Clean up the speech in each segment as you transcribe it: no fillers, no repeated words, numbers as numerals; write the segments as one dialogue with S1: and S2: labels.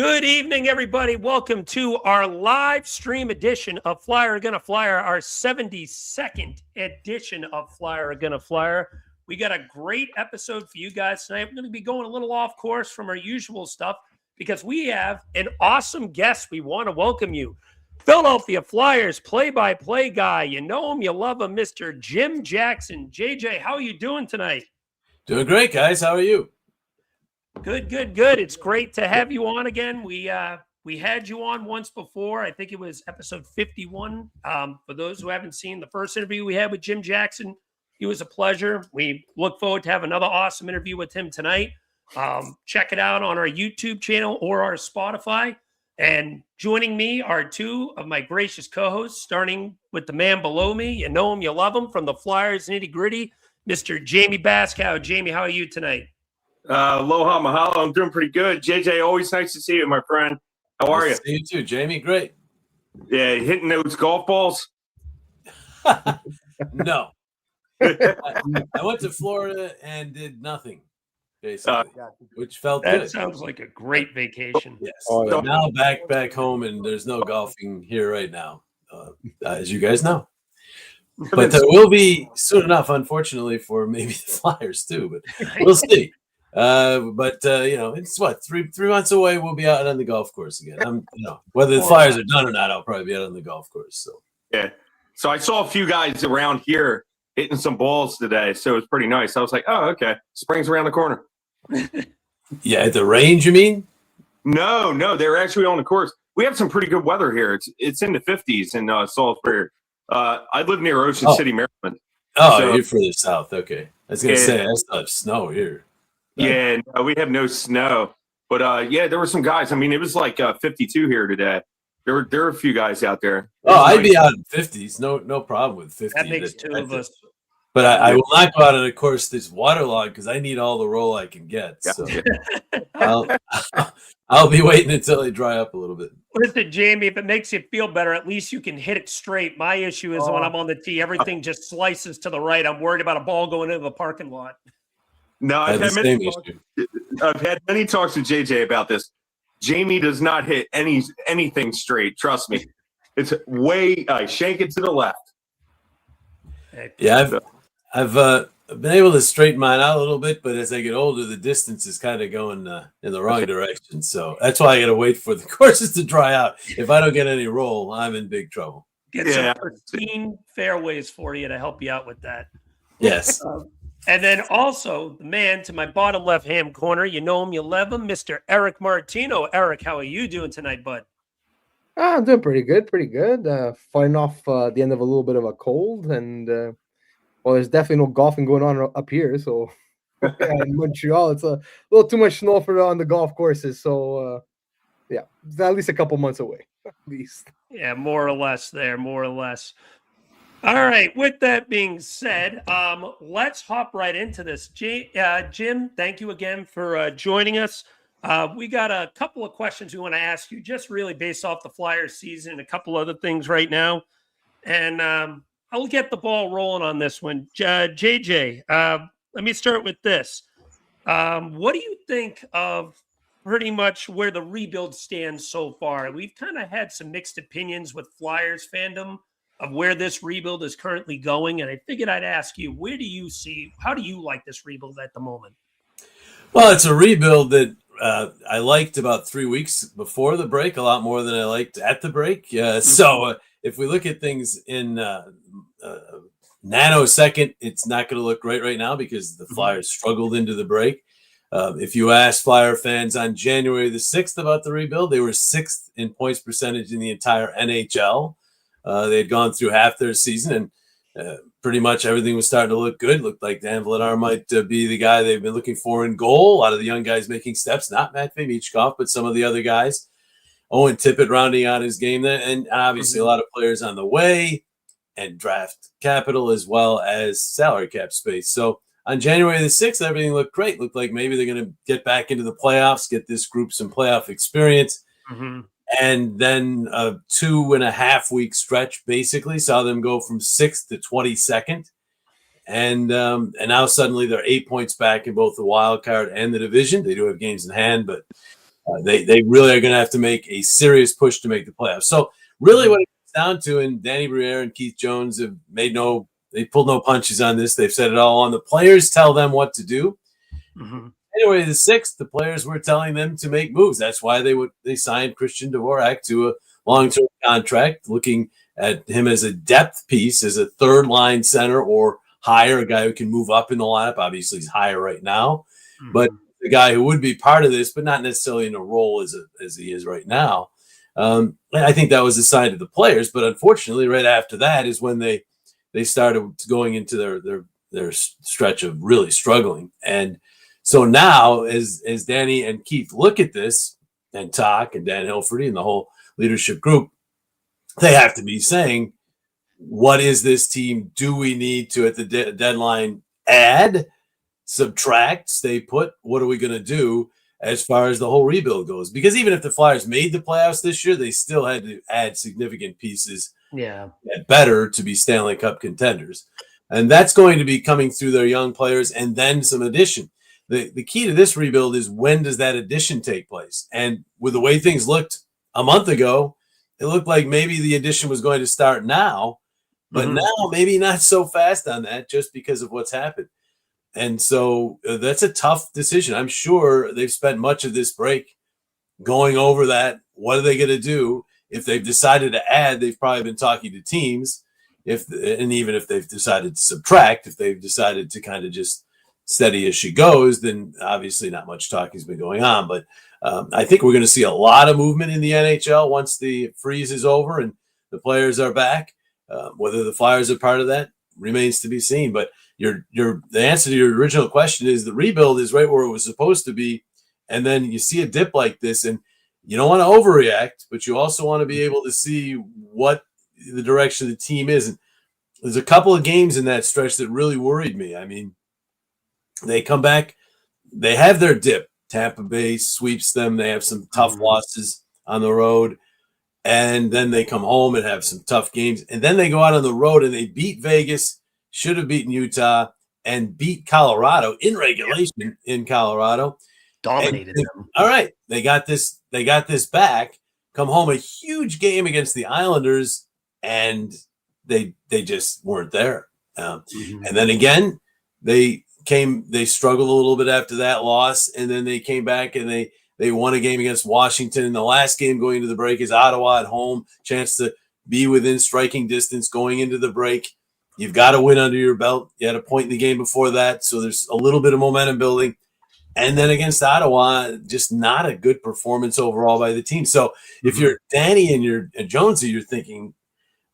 S1: Good evening, everybody. Welcome to our live stream edition of Flyer Gonna Flyer, our 72nd edition of Flyer Gonna Flyer. We got a great episode for you guys tonight. We're going to be going a little off course from our usual stuff because we have an awesome guest. We want to welcome you. Philadelphia Flyers play-by-play guy. You know him, you love him, Mr. Jim Jackson. JJ, how are you doing tonight?
S2: Doing great, guys. How are you?
S1: Good. It's great to have you on again. We had you on once before. I think it was episode 51. For those who haven't seen the first interview we had with Jim Jackson, it was a pleasure. We look forward to have another awesome interview with him tonight. Check it out on our YouTube channel or our Spotify. And joining me are two of my gracious co-hosts, starting with the man below me. You know him, you love him, from the Flyers Nitty Gritty, Mr. Jamey Baskow. Jamey, how are you tonight?
S3: Aloha, mahalo. I'm doing pretty good. JJ, always nice to see you, my friend. How are you?
S2: See you too, Jamey. Great.
S3: Yeah, hitting those golf balls?
S2: No. I went to Florida and did nothing, basically, which felt
S1: that
S2: good.
S1: Sounds like a great vacation.
S2: Yes. But now back home, and there's no golfing here right now, as you guys know. But there will be soon enough, unfortunately, for maybe the Flyers too. But we'll see. It's what, three months away. We'll be out on the golf course again. Whether the Flyers are done or not, I'll probably be out on the golf course. So
S3: yeah. So I saw a few guys around here hitting some balls today, so it was pretty nice. I was like, oh, okay, spring's around the corner.
S2: Yeah, at the range, you mean?
S3: No, they're actually on the course. We have some pretty good weather here. It's in the 50s in Salisbury. I live near Ocean City, Maryland.
S2: Oh, so, you're further south. Okay, I was gonna say I still have snow here.
S3: Yeah, no, we have no snow. But, there were some guys. I mean, it was like 52 here today. There were a few guys out there.
S2: I'd be out in 50s. No problem with 50.
S1: That makes two of us.
S2: But I will not go out on a course that's waterlogged because I need all the roll I can get. So I'll be waiting until they dry up a little bit.
S1: Listen, Jamey, if it makes you feel better, at least you can hit it straight. My issue is when I'm on the tee, everything just slices to the right. I'm worried about a ball going into the parking lot.
S3: No, I've had many talks with JJ about this. Jamey does not hit anything straight. Trust me. It's I shank it to the left.
S2: Yeah, I've been able to straighten mine out a little bit, but as I get older, the distance is kind of going in the wrong direction. So that's why I got to wait for the courses to dry out. If I don't get any roll, I'm in big trouble.
S1: Get some pristine fairways for you to help you out with that.
S2: Yes.
S1: And then also the man to my bottom left-hand corner, you know him, you love him, Mr. Eric Martino. Eric, how are you doing tonight, bud?
S4: I'm doing pretty good. Fighting off the end of a little bit of a cold, and there's definitely no golfing going on up here. So in Montreal, it's a little too much snow on the golf courses. So it's at least a couple months away, at least.
S1: Yeah, more or less. All right. With that being said, let's hop right into this. Jim, thank you again for joining us. We got a couple of questions we want to ask you, just really based off the Flyers season and a couple other things right now. And I'll get the ball rolling on this one. JJ, let me start with this. What do you think of pretty much where the rebuild stands so far? We've kind of had some mixed opinions with Flyers fandom of where this rebuild is currently going. And I figured I'd ask you, how do you like this rebuild at the moment?
S2: Well, it's a rebuild that I liked about 3 weeks before the break, a lot more than I liked at the break. So if we look at things in nanosecond, it's not going to look great right now because the Flyers struggled into the break. If you ask Flyer fans on January the 6th about the rebuild, they were 6th in points percentage in the entire NHL. They had gone through half their season, and pretty much everything was starting to look good. Looked like Dan Vladar might be the guy they've been looking for in goal. A lot of the young guys making steps, not Matvei Michkov, but some of the other guys. Owen Tippett rounding out his game there, and obviously a lot of players on the way, and draft capital as well as salary cap space. So on January the 6th, everything looked great. Looked like maybe they're going to get back into the playoffs, get this group some playoff experience. And then a 2.5 week stretch basically saw them go from 6th to 22nd. And now suddenly they're 8 points back in both the wild card and the division. They do have games in hand, but They really are going to have to make a serious push to make the playoffs. So really what it comes down to, and Danny Briere and Keith Jones have they pulled no punches on this. They've said it all on. The players tell them what to do. Anyway, the 6th, the players were telling them to make moves. That's why they signed Christian Dvorak to a long-term contract, looking at him as a depth piece, as a third-line center or higher, a guy who can move up in the lineup. Obviously, he's higher right now, but the guy who would be part of this, but not necessarily in a role as he is right now. I think that was a sign to the players, but unfortunately, right after that is when they started going into their stretch of really struggling. And so now, as Danny and Keith look at this and talk, and Dan Hilferty and the whole leadership group, they have to be saying, what is this team? Do we need to, at the deadline, add, subtract, stay put? What are we going to do as far as the whole rebuild goes? Because even if the Flyers made the playoffs this year, they still had to add significant pieces better to be Stanley Cup contenders. And that's going to be coming through their young players and then some addition. The key to this rebuild is, when does that addition take place? And with the way things looked a month ago, it looked like maybe the addition was going to start now, but now maybe not so fast on that, just because of what's happened. And so that's a tough decision. I'm sure they've spent much of this break going over that. What are they going to do? If they've decided to add, they've probably been talking to teams. And even if they've decided to subtract, if they've decided to kind of just steady as she goes, then obviously not much talking has been going on. But I think we're going to see a lot of movement in the NHL once the freeze is over and the players are back. Whether the Flyers are part of that remains to be seen. But the answer to your original question is, the rebuild is right where it was supposed to be. And then you see a dip like this, and you don't want to overreact, but you also want to be able to see what the direction of the team is. And there's a couple of games in that stretch that really worried me. I mean, they come back, they have their dip. Tampa Bay sweeps them. They have some tough losses on the road. And then they come home and have some tough games. And then they go out on the road and they beat Vegas, should have beaten Utah, and beat Colorado in regulation in Colorado.
S1: Dominated them.
S2: All right. They got this back. Come home, a huge game against the Islanders, and they just weren't there. And then again, they struggled a little bit after that loss, and then they came back and they won a game against Washington. And the last game going into the break is Ottawa at home, chance to be within striking distance going into the break. You've got to win under your belt. You had a point in the game before that, so there's a little bit of momentum building. And then against Ottawa, just not a good performance overall by the team. So if you're Danny and you're Jonesy, you're thinking,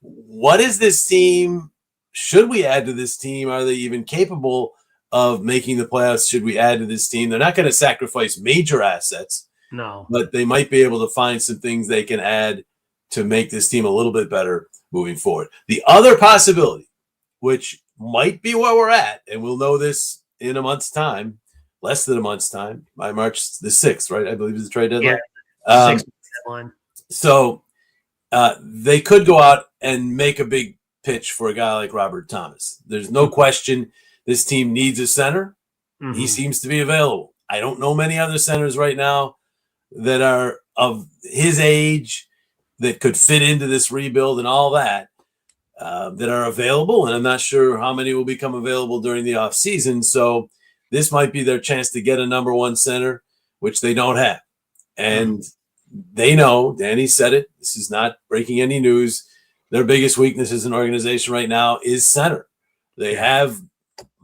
S2: what is this team? Should we add to this team? Are they even capable of making the playoffs? Should we add to this team? They're not going to sacrifice major assets.
S1: No.
S2: But they might be able to find some things they can add to make this team a little bit better moving forward. The other possibility, which might be where we're at, and we'll know this in a month's time, less than a month's time, by March the 6th, right? I believe is the trade deadline.
S1: Yeah, 6th deadline.
S2: So they could go out and make a big pitch for a guy like Robert Thomas. There's no question this team needs a center. He seems to be available. I don't know many other centers right now that are of his age that could fit into this rebuild and all that are available. And I'm not sure how many will become available during the offseason. So this might be their chance to get a number one center, which they don't have. And they know, Danny said it, this is not breaking any news. Their biggest weakness as an organization right now is center. They have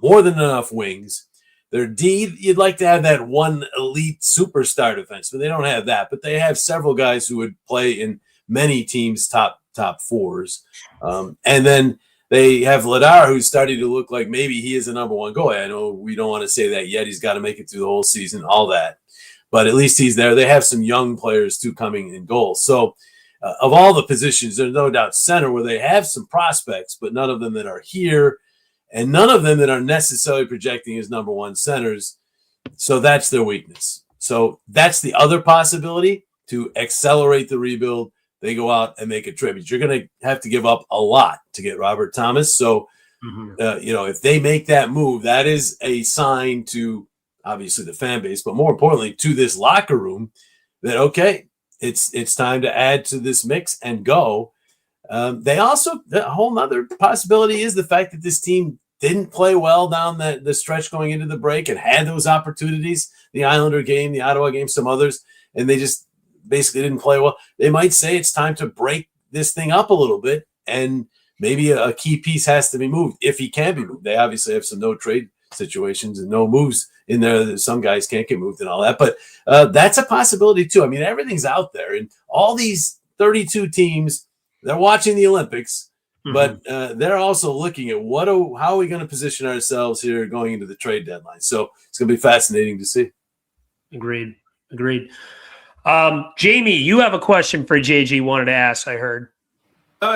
S2: more than enough wings. Their D, you'd like to have that one elite superstar defenseman. They don't have that, but they have several guys who would play in many teams' top fours. And then they have Ladar, who's starting to look like maybe he is a number one goalie. I know we don't want to say that yet. He's got to make it through the whole season, all that. But at least he's there. They have some young players, too, coming in goal. So of all the positions, there's no doubt center where they have some prospects, but none of them that are here and none of them that are necessarily projecting as number one centers. So that's their weakness. So that's the other possibility to accelerate the rebuild. They go out and make a trade. You're going to have to give up a lot to get Robert Thomas. So, if they make that move, that is a sign to obviously the fan base, but more importantly to this locker room that, okay, it's time to add to this mix and go. They also, the whole other possibility is the fact that this team didn't play well down the stretch going into the break and had those opportunities, the Islander game, the Ottawa game, some others, and they just basically didn't play well. They might say it's time to break this thing up a little bit, and maybe a key piece has to be moved if he can be moved. They obviously have some no trade situations and no moves in there. Some guys can't get moved and all that, but that's a possibility too. I mean, everything's out there, and all these 32 teams, they're watching the Olympics. But they're also looking at how are we going to position ourselves here going into the trade deadline. So it's going to be fascinating to see.
S1: Agreed. Jamey, you have a question for JG wanted to ask, I heard.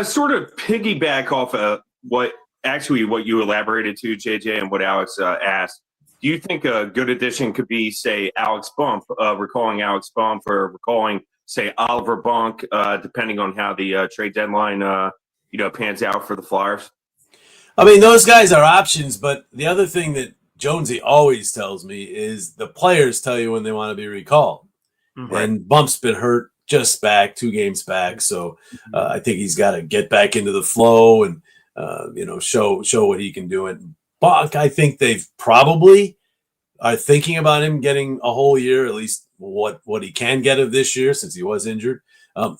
S3: Sort of piggyback off of what you elaborated to, JJ, and what Alex asked. Do you think a good addition could be, say, Alex Bump, recalling Alex Bump, or recalling, say, Oliver Bunk, depending on how the trade deadline pans out for the Flyers?
S2: I mean, those guys are options, but the other thing that Jonesy always tells me is the players tell you when they want to be recalled. And Bump's been hurt just back, 2 games back, so I think he's got to get back into the flow and show what he can do. And Bunk, I think they've probably are thinking about him getting a whole year, at least what he can get of this year since he was injured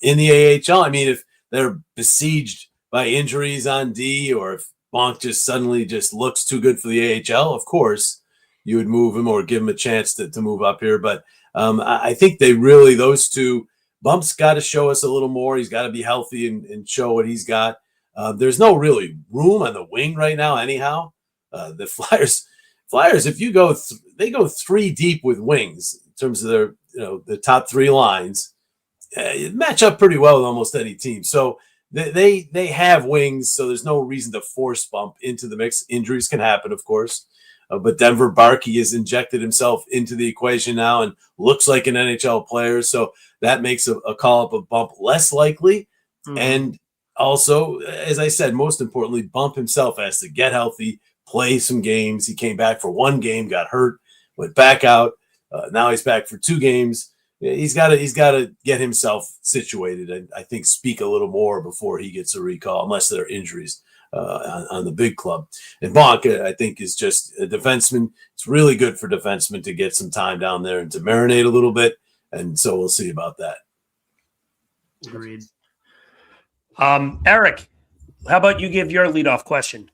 S2: in the AHL. I mean, if they're besieged by injuries on D, or if Bonk just suddenly just looks too good for the AHL, of course, you would move him or give him a chance to move up here. But I think those two, Bump's got to show us a little more. He's got to be healthy and show what he's got. There's no really room on the wing right now anyhow. The Flyers, if you go, they go 3 deep with wings in terms of their, the top 3 lines. Match up pretty well with almost any team. So they have wings, so there's no reason to force Bump into the mix. Injuries can happen, of course. But Denver Barkey has injected himself into the equation now and looks like an NHL player. So that makes a call-up of Bump less likely. And also, as I said, most importantly, Bump himself has to get healthy, play some games. He came back for 1 game, got hurt, went back out. Now he's back for 2 games. He's got to get himself situated and I think speak a little more before he gets a recall, unless there are injuries on the big club. And Bonk, I think, is just a defenseman. It's really good for defensemen to get some time down there and to marinate a little bit. And so we'll see about that.
S1: Agreed. Eric, how about you give your leadoff question?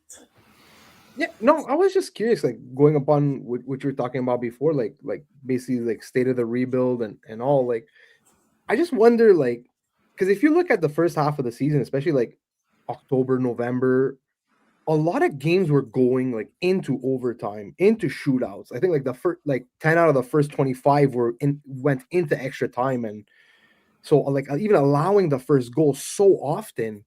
S4: Yeah, no, I was just curious, like going upon what you were talking about before, like basically like state of the rebuild and all. Like, I just wonder, like, because if you look at the first half of the season, especially like October, November, a lot of games were going like into overtime, into shootouts. I think like the first 10 out of the first 25 went into extra time, and so like even allowing the first goal so often.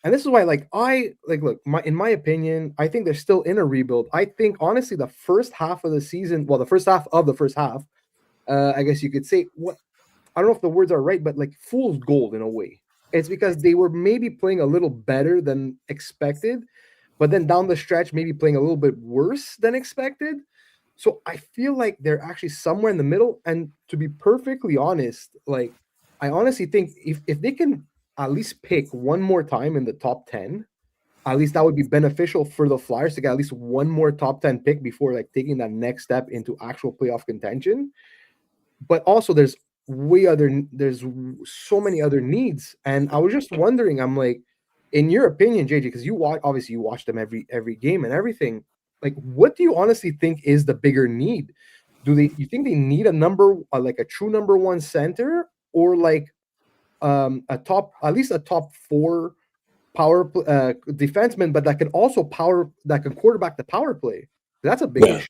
S4: And this is why, in my opinion, I think they're still in a rebuild. I think, honestly, the first half of the season, the first half of the first half, I guess you could say, I don't know if the words are right, but like fool's gold in a way. It's because they were maybe playing a little better than expected, but then down the stretch, maybe playing a little bit worse than expected. So I feel like they're actually somewhere in the middle. And to be perfectly honest, like, I honestly think if they can at least pick one more time in the top 10, at least that would be beneficial for the Flyers to get at least one more top 10 pick before like taking that next step into actual playoff contention. But also there's so many other needs. And I was just wondering, I'm like, in your opinion, JJ, because you watch them every game and everything, like, what do you honestly think is the bigger need? You think they need a true number 1 center, or like at least a top 4 power defenseman, but that can quarterback the power play? That's a big issue.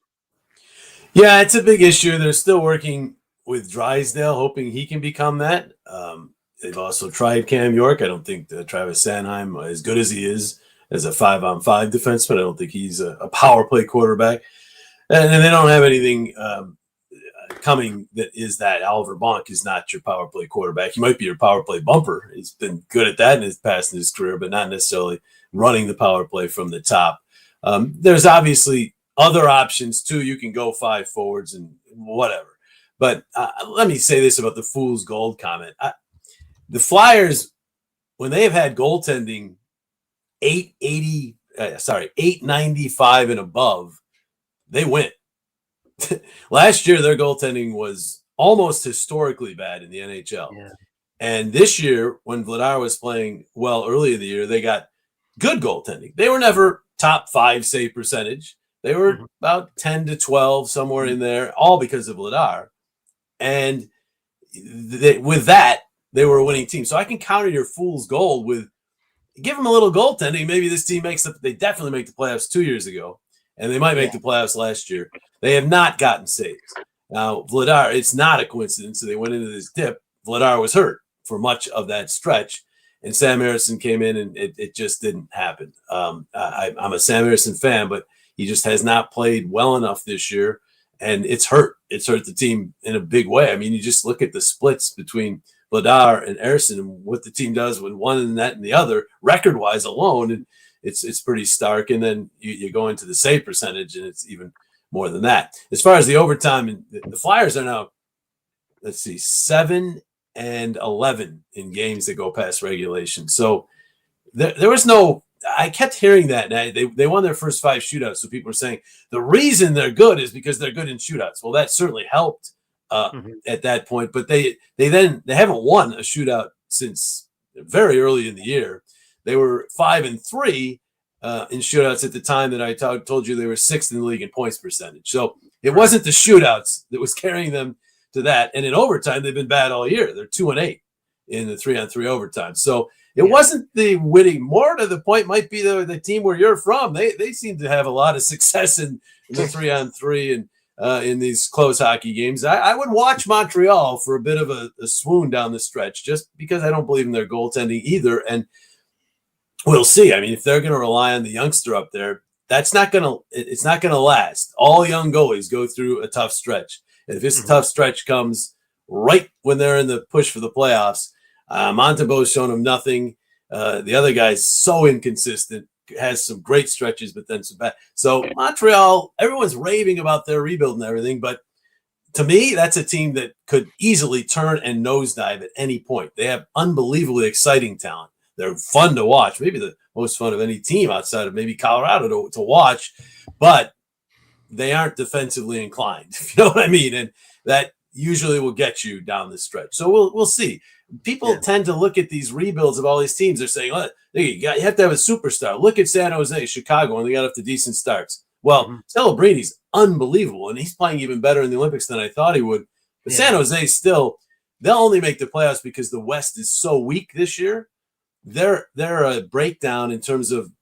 S2: Yeah, it's a big issue. They're still working with Drysdale, hoping he can become that. They've also tried Cam York. I don't think Travis Sanheim, as good as he is as a 5-on-5 defenseman, I don't think he's a power play quarterback. And they don't have anything coming that is that. Oliver Bonk is not your power play quarterback. He might be your power play bumper. He's been good at that in his past in his career, but not necessarily running the power play from the top. There's obviously other options too. You can go 5 forwards and whatever, But let me say this about the fool's gold comment. The Flyers, when they have had goaltending 895 and above, they win. Last year, their goaltending was almost historically bad in the NHL.
S1: Yeah.
S2: And this year, when Vladar was playing well early in the year, they got good goaltending. They were never top 5 save percentage. They were about 10 to 12, somewhere in there, all because of Vladar. And with that, they were a winning team. So I can counter your fool's gold with give them a little goaltending. Maybe this team they definitely make the playoffs 2 years ago, and they might make the playoffs last year. They have not gotten saves. Now, Vladar, it's not a coincidence. So they went into this dip. Vladar was hurt for much of that stretch, and Sam Harrison came in, and it just didn't happen. I'm a Sam Harrison fan, but he just has not played well enough this year, and it's hurt. It's hurt the team in a big way. I mean, you just look at the splits between Vladar and Harrison and what the team does with one and that and the other, record-wise alone, and it's pretty stark. And then you go into the save percentage, and it's even more than that. As far as the overtime, the Flyers are now, 7-11 in games that go past regulation. So there was no – I kept hearing that. And they won their first 5 shootouts, so people were saying the reason they're good is because they're good in shootouts. Well, that certainly helped at that point. But they haven't won a shootout since very early in the year. They were 5-3 in shootouts at the time that I told you they were 6th in the league in points percentage. So it wasn't the shootouts that was carrying them to that. And in overtime, they've been bad all year. They're 2-8 in the 3-on-3 overtime. So it wasn't the winning. More to the point might be the team where you're from. They seem to have a lot of success in the 3-on-3 and in these close hockey games. I would watch Montreal for a bit of a swoon down the stretch, just because I don't believe in their goaltending either. And we'll see. I mean, if they're going to rely on the youngster up there, it's not going to last. All young goalies go through a tough stretch. And if this tough stretch comes right when they're in the push for the playoffs, Montebo's shown them nothing. The other guy's so inconsistent, has some great stretches, but then some bad. So Montreal, everyone's raving about their rebuild and everything, but to me, that's a team that could easily turn and nosedive at any point. They have unbelievably exciting talent. They're fun to watch, maybe the most fun of any team outside of maybe Colorado to watch, but they aren't defensively inclined, if you know what I mean? And that usually will get you down the stretch. So we'll see. People tend to look at these rebuilds of all these teams. They're saying, oh, you have to have a superstar. Look at San Jose, Chicago, and they got off to decent starts. Well, Celebrini's unbelievable, and he's playing even better in the Olympics than I thought he would. But San Jose still, they'll only make the playoffs because the West is so weak this year. Their breakdown in terms of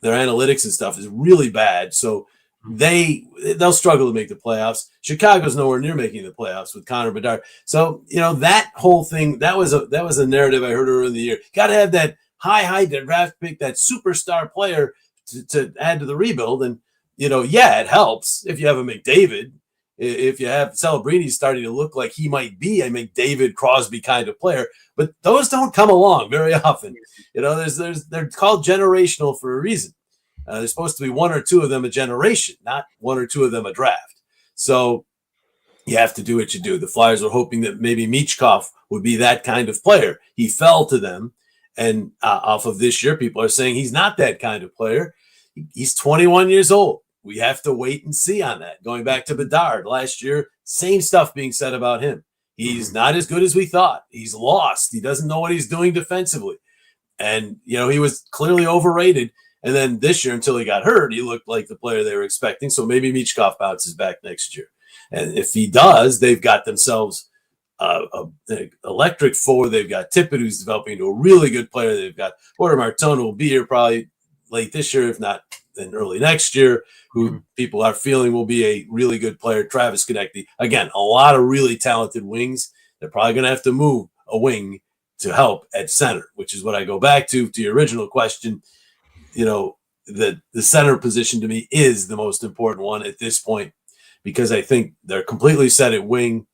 S2: their analytics and stuff is really bad. So they'll struggle to make the playoffs. Chicago's nowhere near making the playoffs with Connor Bedard. So, that whole thing, that was a narrative I heard earlier in the year. Got to have that high draft pick, that superstar player to add to the rebuild. And, it helps if you have a McDavid. If you have Celebrini starting to look like he might be a McDavid, Crosby kind of player, but those don't come along very often. They're called generational for a reason. There's supposed to be 1 or 2 of them a generation, not 1 or 2 of them a draft. So you have to do what you do. The Flyers were hoping that maybe Michkov would be that kind of player. He fell to them. And off of this year, people are saying he's not that kind of player. He's 21 years old. We have to wait and see on that. Going back to Bedard last year, same stuff being said about him. He's not as good as we thought. He's lost. He doesn't know what he's doing defensively. And, he was clearly overrated. And then this year, until he got hurt, he looked like the player they were expecting. So maybe Michkov bounces back next year. And if he does, they've got themselves an electric forward. They've got Tippett, who's developing into a really good player. They've got Porter Martone, who will be here probably late this year, if not then early next year, who people are feeling will be a really good player. Travis Konecny. Again, a lot of really talented wings. They're probably going to have to move a wing to help at center, which is what I go back to your original question. The center position to me is the most important one at this point, because I think they're completely set at wing.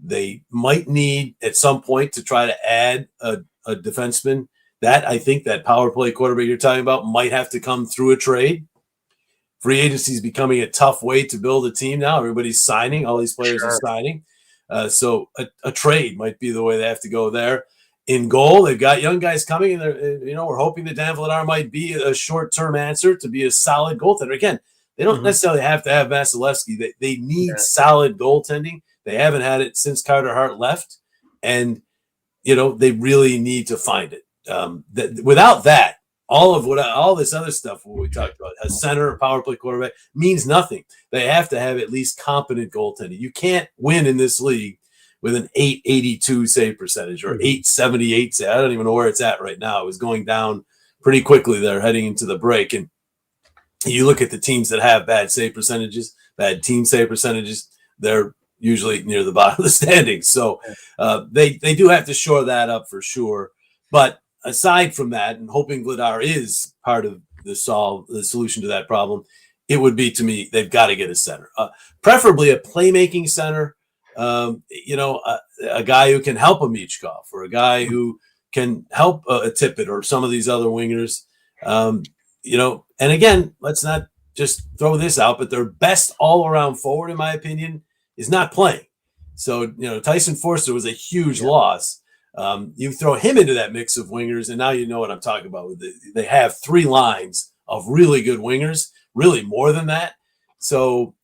S2: They might need at some point to try to add a defenseman. That I think that power play quarterback you're talking about might have to come through a trade. Free agency is becoming a tough way to build a team now. Everybody's signing. All these players are signing. So a trade might be the way they have to go there. In goal, they've got young guys coming, and we're hoping that Dan Vladar might be a short-term answer to be a solid goaltender. Again, they don't necessarily have to have Vasilevsky. They need solid goaltending. They haven't had it since Carter Hart left, and they really need to find it. Without that, all this other stuff what we talked about, a center, a power play quarterback, means nothing. They have to have at least competent goaltending. You can't win in this league with an 882 save percentage or 878 save. I don't even know where it's at right now. It was going down pretty quickly there heading into the break. And you look at the teams that have bad save percentages, bad team save percentages, they're usually near the bottom of the standings. So they do have to shore that up for sure. But aside from that, and hoping Vladar is part of the solution to that problem, it would be, to me, they've got to get a center, preferably a playmaking center. A guy who can help a Michkov or a guy who can help a Tippett or some of these other wingers. And again, let's not just throw this out, but their best all-around forward, in my opinion, is not playing. So, Tyson Forster was a huge loss. You throw him into that mix of wingers, and now you know what I'm talking about. They have 3 lines of really good wingers, really more than that. So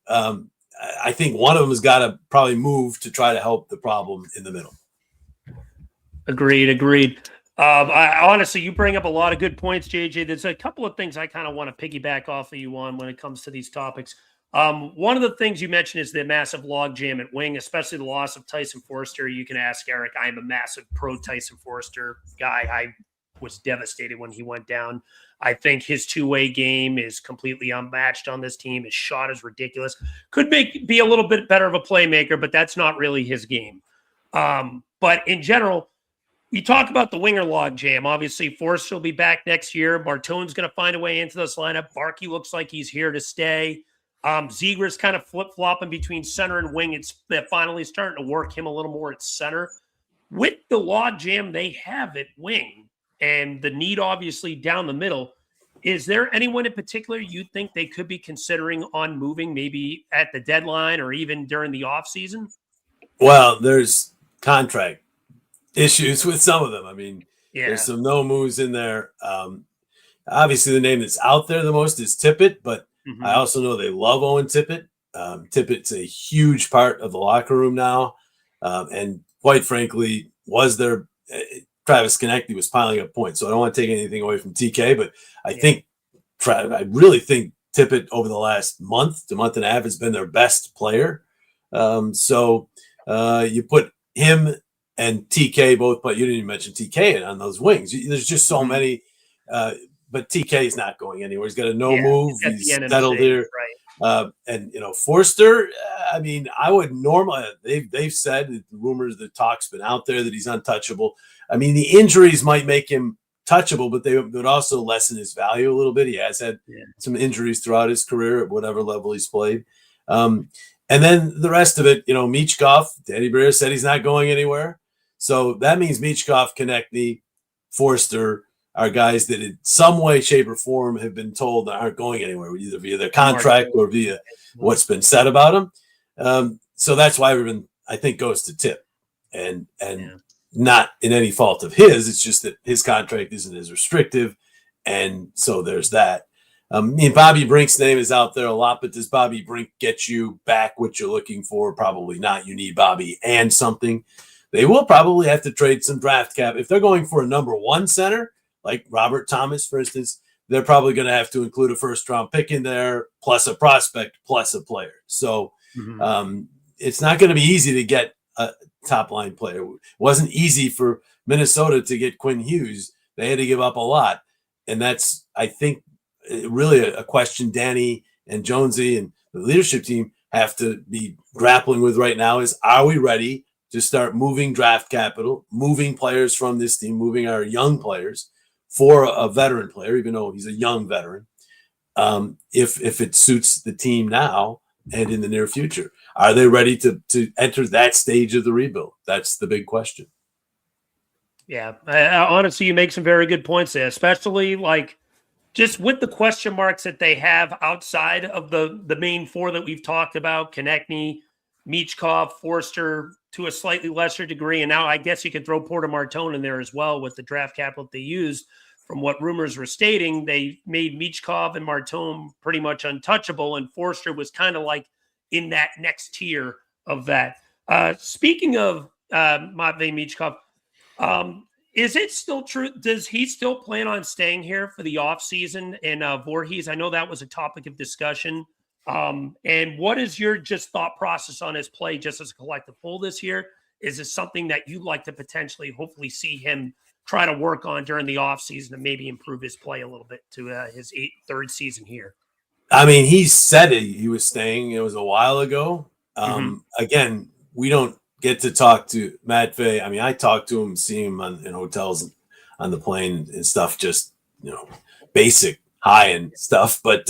S2: I think one of them has got to probably move to try to help the problem in the middle.
S1: Agreed. Honestly, you bring up a lot of good points, JJ. There's a couple of things I kind of want to piggyback off of you on when it comes to these topics. One of the things you mentioned is the massive logjam at wing, especially the loss of Tyson Forster. You can ask Eric. I'm a massive pro Tyson Forster guy. I was devastated when he went down. I think his two-way game is completely unmatched on this team. His shot is ridiculous. Could be a little bit better of a playmaker, but that's not really his game. But in general, you talk about the winger log jam. Obviously, Forster will be back next year. Martone's going to find a way into this lineup. Barkey looks like he's here to stay. Zegras kind of flip-flopping between center and wing. They're finally starting to work him a little more at center. With the log jam they have at wing and the need obviously down the middle, is there anyone in particular you think they could be considering on moving maybe at the deadline or even during the offseason?
S2: Well, there's contract issues with some of them. I mean, there's some no moves in there. Obviously, the name that's out there the most is Tippett, but I also know they love Owen Tippett. Tippett's a huge part of the locker room now. And quite frankly, was there Travis Konechny was piling up points. So I don't want to take anything away from TK, but I really think Tippett over the last month to month and a half has been their best player. So you put him and TK both, but you didn't even mention TK on those wings. There's just so many. But TK is not going anywhere. He's got a no move. He's settled here. Right. And Forster, I mean, I would normally they've said the rumors, the talk's been out there that he's untouchable. I mean, the injuries might make him touchable, but they would also lessen his value a little bit. He has had some injuries throughout his career at whatever level he's played. And then the rest of it, Michkov, Danny Briere said he's not going anywhere. So that means Michkov, Konechny, Forster are guys that in some way, shape, or form have been told that aren't going anywhere, either via their contract or via what's been said about them. So that's why everyone, I think, goes to Tip. And not in any fault of his. It's just that his contract isn't as restrictive. And so there's that. Bobby Brink's name is out there a lot, but does Bobby Brink get you back what you're looking for? Probably not. You need Bobby and something. They will probably have to trade some draft cap. If they're going for a number 1 center, like Robert Thomas, for instance, they're probably going to have to include a first-round pick in there, plus a prospect, plus a player. So it's not going to be easy to get a top-line player. It wasn't easy for Minnesota to get Quinn Hughes. They had to give up a lot. And that's, I think, really a question Danny and Jonesy and the leadership team have to be grappling with right now is, are we ready to start moving draft capital, moving players from this team, moving our young players for a veteran player, even though he's a young veteran, if it suits the team now and in the near future? Are they ready to enter that stage of the rebuild? That's the big question.
S1: Yeah, honestly, you make some very good points there, especially just with the question marks that they have outside of the main 4 that we've talked about, Konechny, Michkov, Forster to a slightly lesser degree. And now I guess you could throw Porter Martone in there as well with the draft capital they used. From what rumors were stating, they made Michkov and Martone pretty much untouchable, and Forster was kind of like in that next tier of that. Speaking of Matvei Michkov, is it still true? Does he still plan on staying here for the offseason in Voorhees? I know that was a topic of discussion. And what is your just thought process on his play just as a collective whole this year? Is this something that you'd like to potentially hopefully see him try to work on during the offseason and maybe improve his play a little bit to his third season here?
S2: I mean, he said he was staying. It was a while ago. Again, we don't get to talk to Matvei. I mean, I talked to him, see him in hotels on the plane and stuff, just, basic high and stuff. But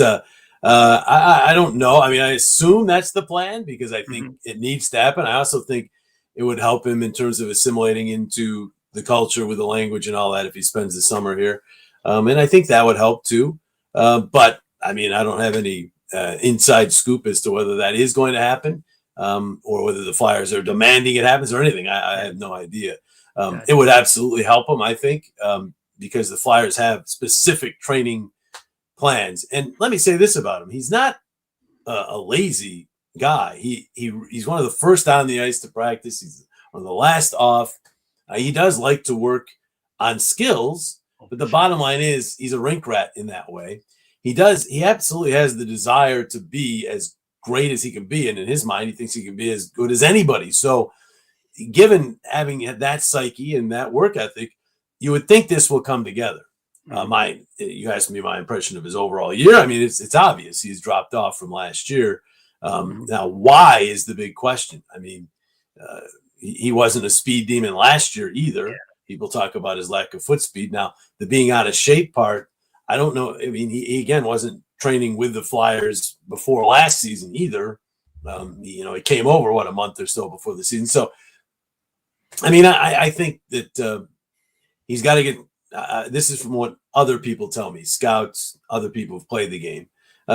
S2: I don't know. I mean, I assume that's the plan because I think it needs to happen. I also think it would help him in terms of assimilating into the culture with the language and all that if he spends the summer here. And I think that would help too. But I mean, I don't have any inside scoop as to whether that is going to happen or whether the Flyers are demanding it happens or anything. I have no idea. It would absolutely help him, I think, because the Flyers have specific training plans. And let me say this about him. He's not a lazy guy. He's one of the first on the ice to practice. He's one of the last off. He does like to work on skills, but the bottom line is he's a rink rat in that way. He absolutely has the desire to be as great as he can be. And in his mind, he thinks he can be as good as anybody. So given having that psyche and that work ethic, you would think this will come together. You asked me my impression of his overall year. I mean, it's obvious he's dropped off from last year. Now, why is the big question? I mean, he wasn't a speed demon last year either. Yeah. People talk about his lack of foot speed. Now, the being out of shape part, I don't know. I mean, he again wasn't training with the Flyers before last season either. He came over a month or so before the season. So, I mean, I think that he's got to get. This is from what other people tell me, scouts, other people who've played the game.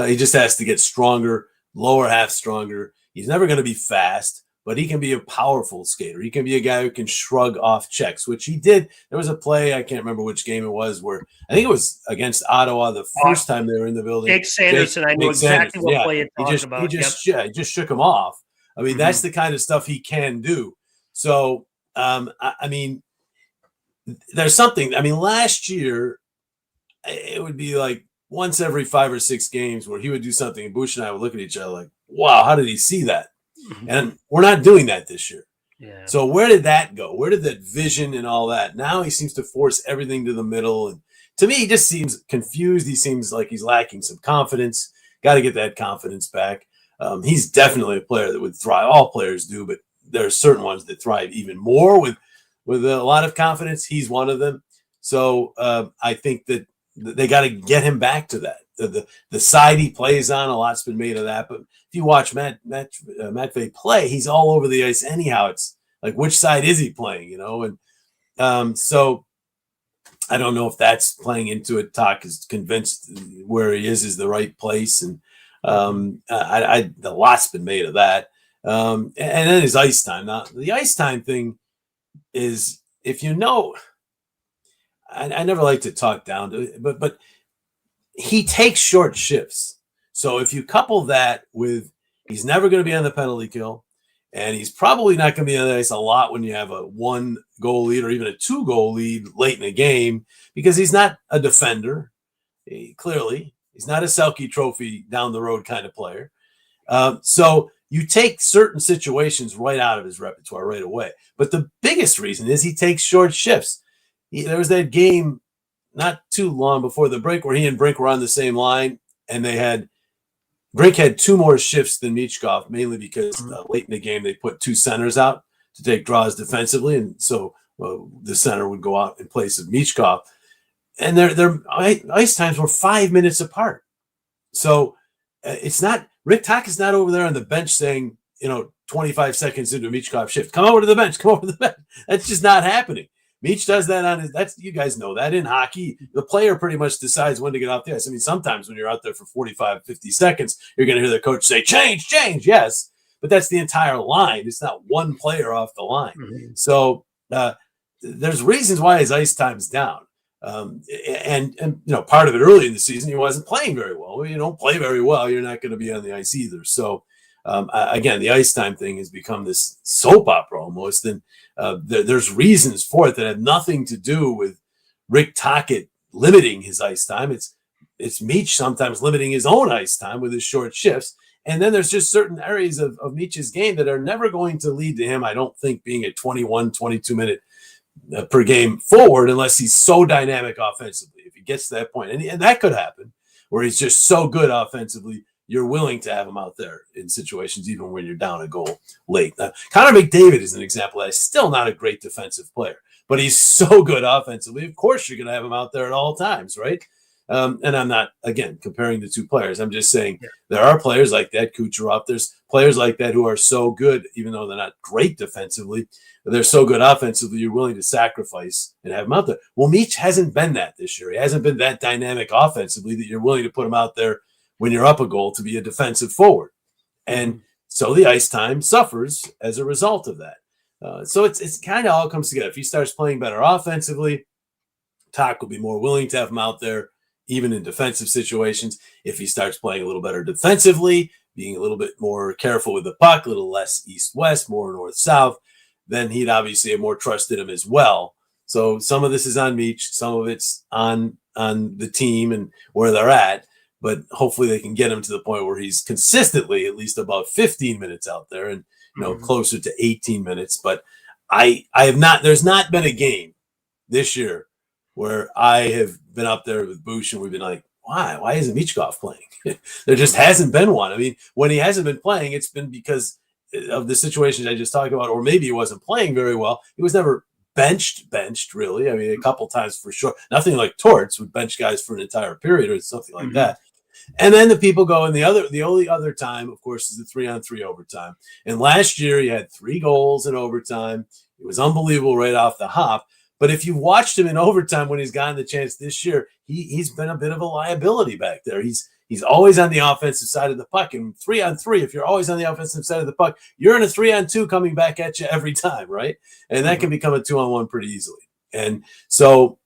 S2: He just has to get stronger, lower half stronger. He's never going to be fast, but he can be a powerful skater. He can be a guy who can shrug off checks, which he did. There was a play, I can't remember which game it was, where I think it was against Ottawa the first time they were in the building.
S1: Jake Sanderson, I know exactly what play you're talking about.
S2: He just shook him off. I mean, that's the kind of stuff he can do. So, I mean, there's something. I mean, last year, it would be like once every 5 or 6 games where he would do something, and Bush and I would look at each other like, wow, how did he see that? And we're not doing that this year. Yeah. So where did that go? Where did that vision and all that? Now he seems to force everything to the middle. And to me, he just seems confused. He seems like he's lacking some confidence. Got to get that confidence back. He's definitely a player that would thrive. All players do, but there are certain ones that thrive even more with a lot of confidence. He's one of them. So I think that they got to get him back to that. The side he plays on, a lot's been made of that. But if you watch Matvei play, he's all over the ice anyhow. It's like, which side is he playing, And so I don't know if that's playing into it. Talk is convinced where he is the right place. And the lot's been made of that. And then his ice time. Now, the ice time thing is, if I never like to talk down to it, but he takes short shifts. So if you couple that with he's never going to be on the penalty kill, and he's probably not going to be on the ice a lot when you have a 1-goal lead or even a 2-goal lead late in the game, because he's not a defender. Clearly, he's not a Selke Trophy down the road kind of player. So you take certain situations right out of his repertoire right away. But the biggest reason is he takes short shifts. There was that game not too long before the break where he and Brink were on the same line, and Brink had 2 more shifts than Michkov, mainly because late in the game they put 2 centers out to take draws defensively, and so the center would go out in place of Michkov. And their ice times were 5 minutes apart. So it's not – Rick Tock is not over there on the bench saying, 25 seconds into a Michkov shift, come over to the bench. That's just not happening. Meach does that on his, you guys know that in hockey, the player pretty much decides when to get off the ice. I mean, sometimes when you're out there for 45, 50 seconds, you're going to hear the coach say, change, yes. but that's the entire line. It's not one player off the line.
S1: Mm-hmm.
S2: So there's reasons why his ice time's down. And part of it early in the season, he wasn't playing very well. When you don't play very well, you're not going to be on the ice either. So again, the ice time thing has become this soap opera almost. And there's reasons for it that have nothing to do with Rick Tocchet limiting his ice time. It's Meech sometimes limiting his own ice time with his short shifts. And then there's just certain areas of Meech's game that are never going to lead to him, I don't think, being a 21, 22-minute per game forward unless he's so dynamic offensively. If he gets to that point, and that could happen, where he's just so good offensively, you're willing to have him out there in situations even when you're down a goal late. Now, Connor McDavid is an example that is still not a great defensive player, but he's so good offensively. Of course, you're going to have him out there at all times, right? And I'm not, again, comparing the two players. I'm just saying there are players like that, Kucherov. There's players like that who are so good, even though they're not great defensively, they're so good offensively, you're willing to sacrifice and have him out there. Well, Meech hasn't been that this year. He hasn't been that dynamic offensively that you're willing to put him out there when you're up a goal to be a defensive forward. And so the ice time suffers as a result of that. So it's kind of all comes together. If he starts playing better offensively, Toc will be more willing to have him out there, even in defensive situations. If he starts playing a little better defensively, being a little bit more careful with the puck, a little less east-west, more north-south, then he'd obviously have more trust in him as well. So some of this is on Meech, some of it's on the team and where they're at, but hopefully they can get him to the point where he's consistently at least about 15 minutes out there and closer to 18 minutes. But I have not, there's not been a game this year where I have been up there with Bush and we've been like, why isn't Michkov playing? There just hasn't been one. I mean, when he hasn't been playing, it's been because of the situations I just talked about, or maybe he wasn't playing very well. He was never benched really. I mean, a couple times for sure. Nothing like Torts would bench guys for an entire period or something like that. And then the people go, and the only other time, of course, is the 3-on-3 overtime. And last year he had 3 goals in overtime. It was unbelievable right off the hop. But if you watched him in overtime when he's gotten the chance this year, he's been a bit of a liability back there. He's always on the offensive side of the puck. And 3-on-3, if you're always on the offensive side of the puck, you're in a 3-on-2 coming back at you every time, right? And that can become a 2-on-1 pretty easily. And so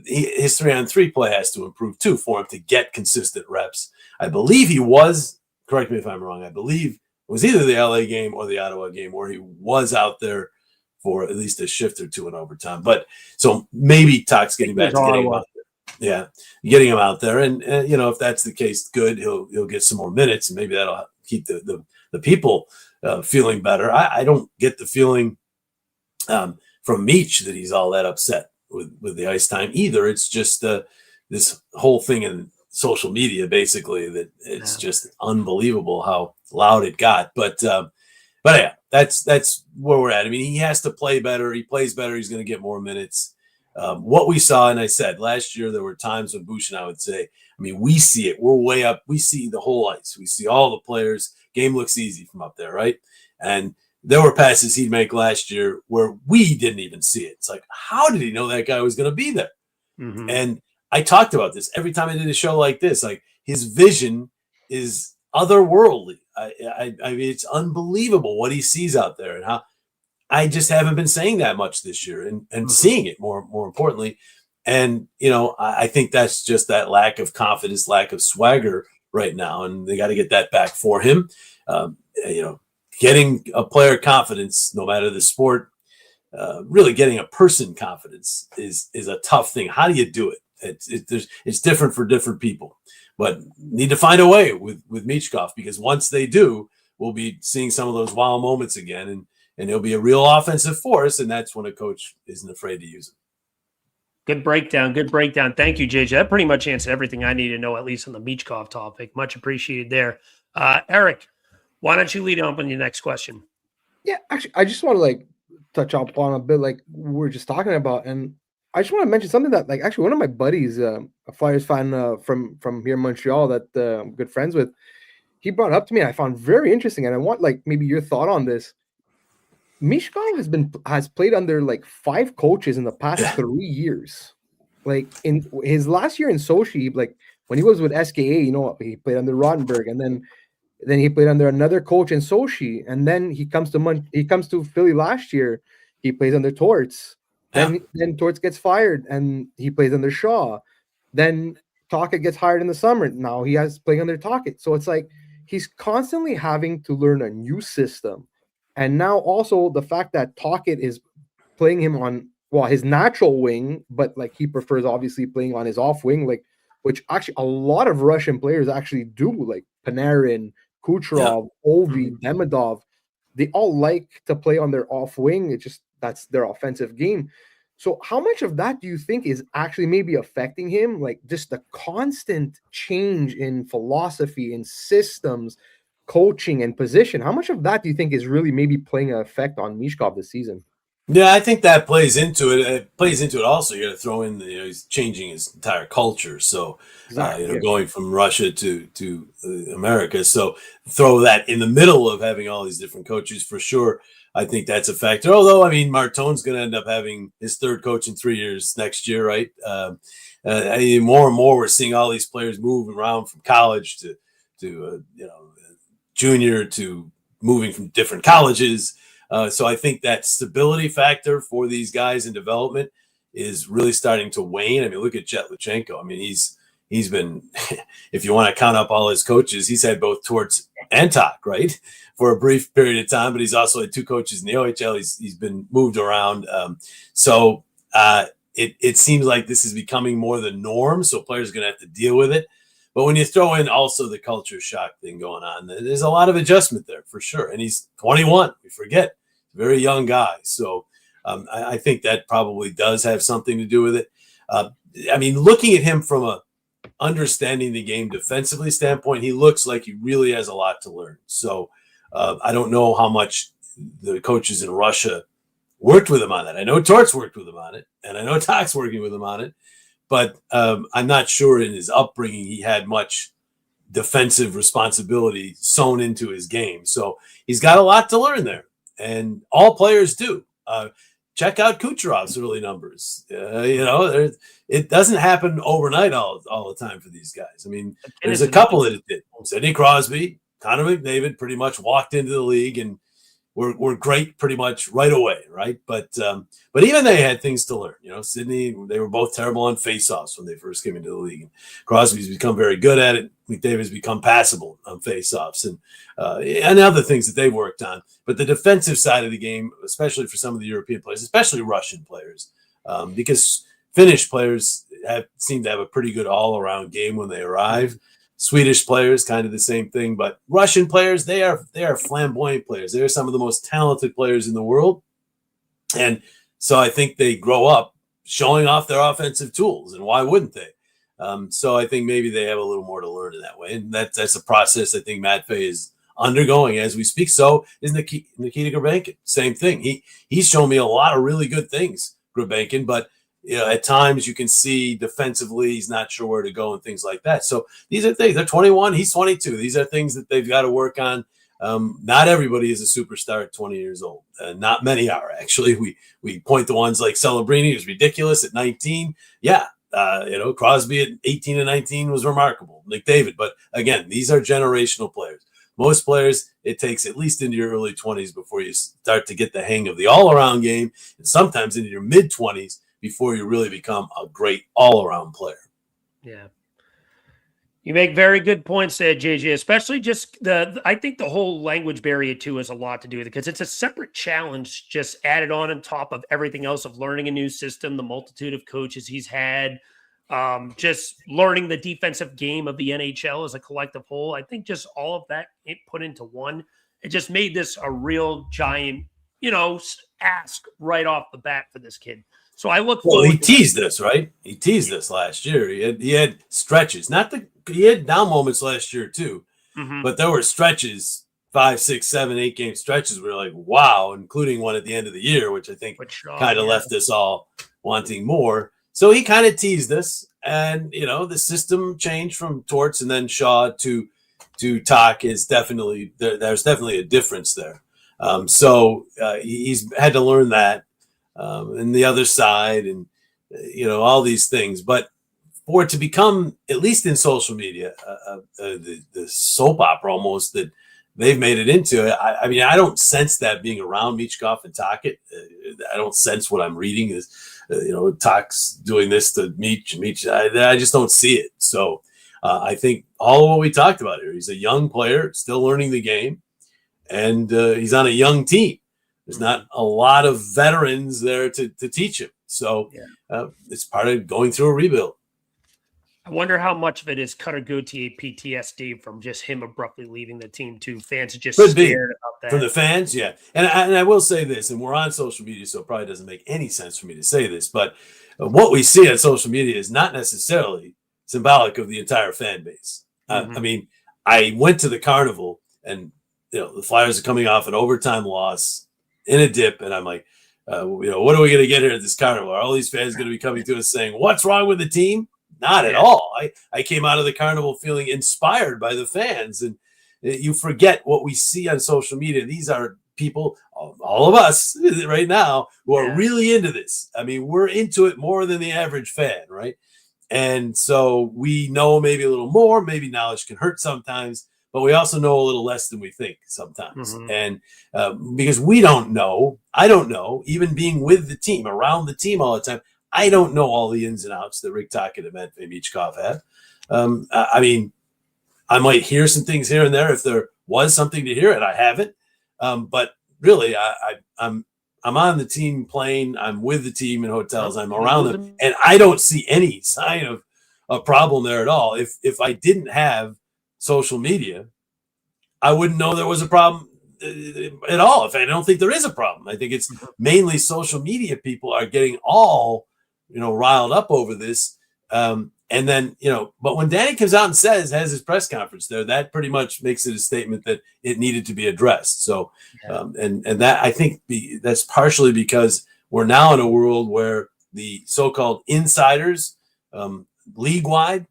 S2: his 3-on-3 play has to improve too for him to get consistent reps. I believe he was, correct me if I'm wrong, I believe it was either the LA game or the Ottawa game where he was out there for at least a shift or two in overtime. But so maybe Toc's getting back to getting him out there. Yeah, getting him out there. And if that's the case, good. He'll get some more minutes, and maybe that'll keep the people feeling better. I don't get the feeling from Meech that he's all that upset with the ice time either. It's just this whole thing in social media, basically, that it's just unbelievable how loud it got. But yeah, that's where we're at. I mean, he has to play better. He plays better. He's going to get more minutes. What we saw, and I said last year, there were times when Bush and I would say, I mean, we see it. We're way up. We see the whole ice. We see all the players. Game looks easy from up there, right? And there were passes he'd make last year where we didn't even see it. It's like, how did he know that guy was going to be there? And I talked about this every time I did a show like this. Like, his vision is otherworldly. I mean, it's unbelievable what he sees out there, and how I just haven't been saying that much this year, and seeing it more importantly. And I think that's just that lack of confidence, lack of swagger right now, and they got to get that back for him. Getting a player confidence, no matter the sport, really getting a person confidence is a tough thing. How do you do it? It's different for different people, but need to find a way with Michkov, because once they do, we'll be seeing some of those wow moments again, and he'll be a real offensive force, and that's when a coach isn't afraid to use him.
S1: Good breakdown. Thank you, JJ. That pretty much answered everything I need to know, at least on the Michkov topic. Much appreciated there. Eric, why don't you lead up on your next question?
S4: Yeah, actually, I just want to touch up on a bit like we were just talking about, and I just want to mention something that actually one of my buddies, a Flyers fan from here in Montreal that I'm good friends with, he brought up to me, and I found very interesting, and I want maybe your thought on this. Michkov has played under 5 coaches in the past 3 years. In his last year in Sochi, when he was with SKA, he played under Rottenberg, and then Then he played under another coach in Sochi, and then he comes to Philly last year. He plays under Torts. Then Torts gets fired, and he plays under Shaw. Then Tocchet gets hired in the summer. Now he has playing under Tocchet. So it's like he's constantly having to learn a new system. And now also the fact that Tocchet is playing him on his natural wing, but like he prefers obviously playing on his off wing, like which actually a lot of Russian players actually do, like Panarin, Kucherov, Ovi, Demidov. They all like to play on their off wing. It's just that's their offensive game. So how much of that do you think is actually maybe affecting him? Like just the constant change in philosophy and systems, coaching and position. How much of that do you think is really maybe playing an effect on Mishkov this season?
S2: Yeah, I think that plays into it. It plays into it also. You got to throw in, he's changing his entire culture. So,
S4: Exactly,
S2: going from Russia to America. So throw that in the middle of having all these different coaches for sure. I think that's a factor. Although, I mean, Martone's going to end up having his third coach in 3 years next year, right? More and more, we're seeing all these players move around from college to junior to moving from different colleges. So I think that stability factor for these guys in development is really starting to wane. I mean, look at Jet Luchenko. I mean, he's been, if you want to count up all his coaches, he's had both Torts and Talk, right, for a brief period of time. But he's also had two coaches in the OHL. He's been moved around. It seems like this is becoming more the norm. So players are going to have to deal with it. But when you throw in also the culture shock thing going on, there's a lot of adjustment there for sure. And he's 21. We forget. Very young guy. So I think that probably does have something to do with it. I mean, looking at him from a understanding the game defensively standpoint, he looks like he really has a lot to learn. So I don't know how much the coaches in Russia worked with him on that. I know Torts worked with him on it, and I know Talk's working with him on it. But I'm not sure in his upbringing he had much defensive responsibility sewn into his game. So he's got a lot to learn there. And all players do. Check out Kucherov's early numbers. It doesn't happen overnight all the time for these guys. I mean, there's a couple that it did. Sidney Crosby, Connor McDavid pretty much walked into the league and were great pretty much right away, right? But even they had things to learn. Sidney, they were both terrible on faceoffs when they first came into the league. And Crosby's become very good at it. McDavid's become passable on faceoffs and other things that they've worked on. But the defensive side of the game, especially for some of the European players, especially Russian players, because Finnish players seem to have a pretty good all-around game when they arrive. Swedish players, kind of the same thing, but Russian players, they are flamboyant players. They're some of the most talented players in the world. And so I think they grow up showing off their offensive tools, and why wouldn't they? So I think maybe they have a little more to learn in that way. And that's a process I think Matvey is undergoing as we speak. So is Nikita Grabenkin. Same thing. He's shown me a lot of really good things, Grabenkin, but at times you can see defensively he's not sure where to go and things like that. So these are things. They're 21. He's 22. These are things that they've got to work on. Not everybody is a superstar at 20 years old. Not many are, actually. We point to ones like Celebrini, who's ridiculous at 19. Yeah, Crosby at 18 and 19 was remarkable. McDavid. But again, these are generational players. Most players, it takes at least into your early 20s before you start to get the hang of the all-around game, and sometimes into your mid-20s before you really become a great all-around player.
S1: Yeah. You make very good points there, JJ, especially just I think the whole language barrier too has a lot to do with it because it's a separate challenge just added on top of everything else of learning a new system, the multitude of coaches he's had, just learning the defensive game of the NHL as a collective whole. I think just all of that put into one, it just made this a real giant, ask right off the bat for this kid. So I look forward.
S2: Well, he teased this, right? He teased this last year. He had stretches. He had down moments last year too, but there were stretches, 5, 6, 7, 8 game stretches where like, wow, including one at the end of the year, which I think kind of left us all wanting more. So he kind of teased this, and the system changed from Torts and then Shaw to Talk is definitely there's definitely a difference there. So he's had to learn that. And the other side and, all these things. But for it to become, at least in social media, the soap opera almost that they've made it into. I mean, I don't sense that being around Michkov and Tocchet. I don't sense what I'm reading is, Tock's doing this to Mich. I just don't see it. So I think all of what we talked about here, he's a young player, still learning the game, and he's on a young team. There's not a lot of veterans there to teach him. So it's part of going through a rebuild.
S1: I wonder how much of it is Cutter Gauthier PTSD from just him abruptly leaving the team too. Fans are just scared about that.
S2: From the fans, yeah. And I will say this, and we're on social media, so it probably doesn't make any sense for me to say this, but what we see on social media is not necessarily symbolic of the entire fan base. I mean, I went to the carnival, and the Flyers are coming off an overtime loss in a dip, and I'm like, what are we going to get here at this carnival? Are all these fans going to be coming to us saying, what's wrong with the team? Not at all. I came out of the carnival feeling inspired by the fans, and you forget what we see on social media. These are people, all of us right now, who are really into this. I mean, we're into it more than the average fan, right? And so we know maybe a little more, maybe knowledge can hurt sometimes, but we also know a little less than we think sometimes. And because we don't know, I don't know, even being with the team, around the team all the time, I don't know all the ins and outs that Rick Tocchet and Matvei Michkov have. I mean, I might hear some things here and there if there was something to hear, and I haven't. But really, I'm on the team plane. I'm with the team in hotels. I'm around them, and I don't see any sign of a problem there at all. If I didn't have social media, I wouldn't know there was a problem at all. If I don't think there is a problem, I think it's mainly social media people are getting all riled up over this. And then, but when Danny comes out and has his press conference there, that pretty much makes it a statement that it needed to be addressed. So, and that I think that's partially because we're now in a world where the so-called insiders, league-wide,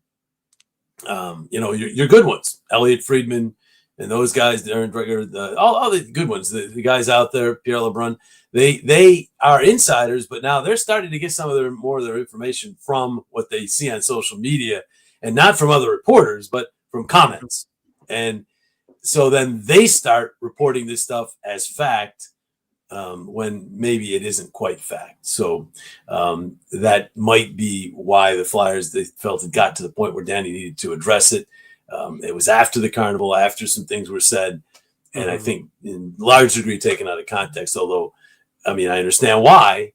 S2: your good ones, Elliot Friedman and those guys, Darren Dreger, all the good ones, the guys out there, Pierre LeBrun, they are insiders, but now they're starting to get some of more of their information from what they see on social media, and not from other reporters, but from comments. And so then they start reporting this stuff as fact when maybe it isn't quite fact. So that might be why the Flyers, they felt it got to the point where Danny needed to address it. It was after the carnival, after some things were said, and I think in large degree taken out of context, although, I mean, I understand why,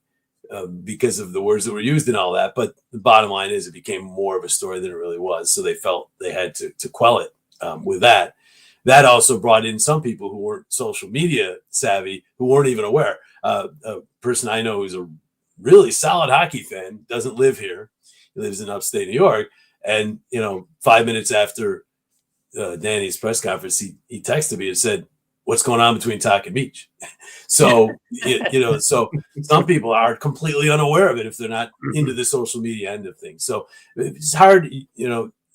S2: because of the words that were used and all that, but the bottom line is it became more of a story than it really was. So they felt they had to quell it with that. That also brought in some people who weren't social media savvy, who weren't even aware. A person I know who's a really solid hockey fan, doesn't live here. He lives in upstate New York. And, 5 minutes after Danny's press conference, he texted me and said, what's going on between Tock and Beach? So, so some people are completely unaware of it if they're not into the social media end of things. So it's hard,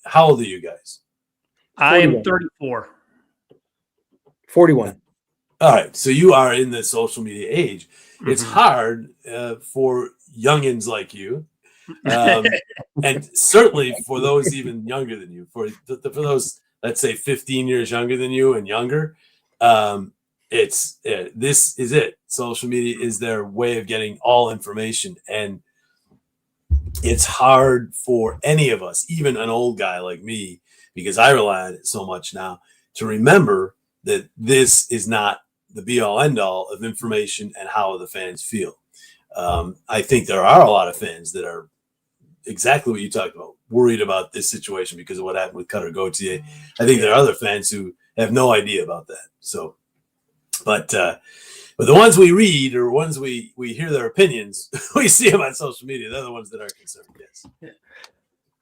S2: how old are you guys?
S1: I am 34.
S4: 41.
S2: All right. So you are in the social media age. It's hard for youngins like you. And certainly for those even younger than you, for those, let's say 15 years younger than you and younger, this is it. Social media is their way of getting all information, and it's hard for any of us, even an old guy like me, because I rely on it so much now, to remember that this is not the be-all end-all of information and how the fans feel. I think there are a lot of fans that are exactly what you talked about, worried about this situation because of what happened with Cutter Gauthier. I think there are other fans who have no idea about that. So, but the ones we read or ones we hear their opinions, we see them on social media. They're the ones that are concerned. Yes.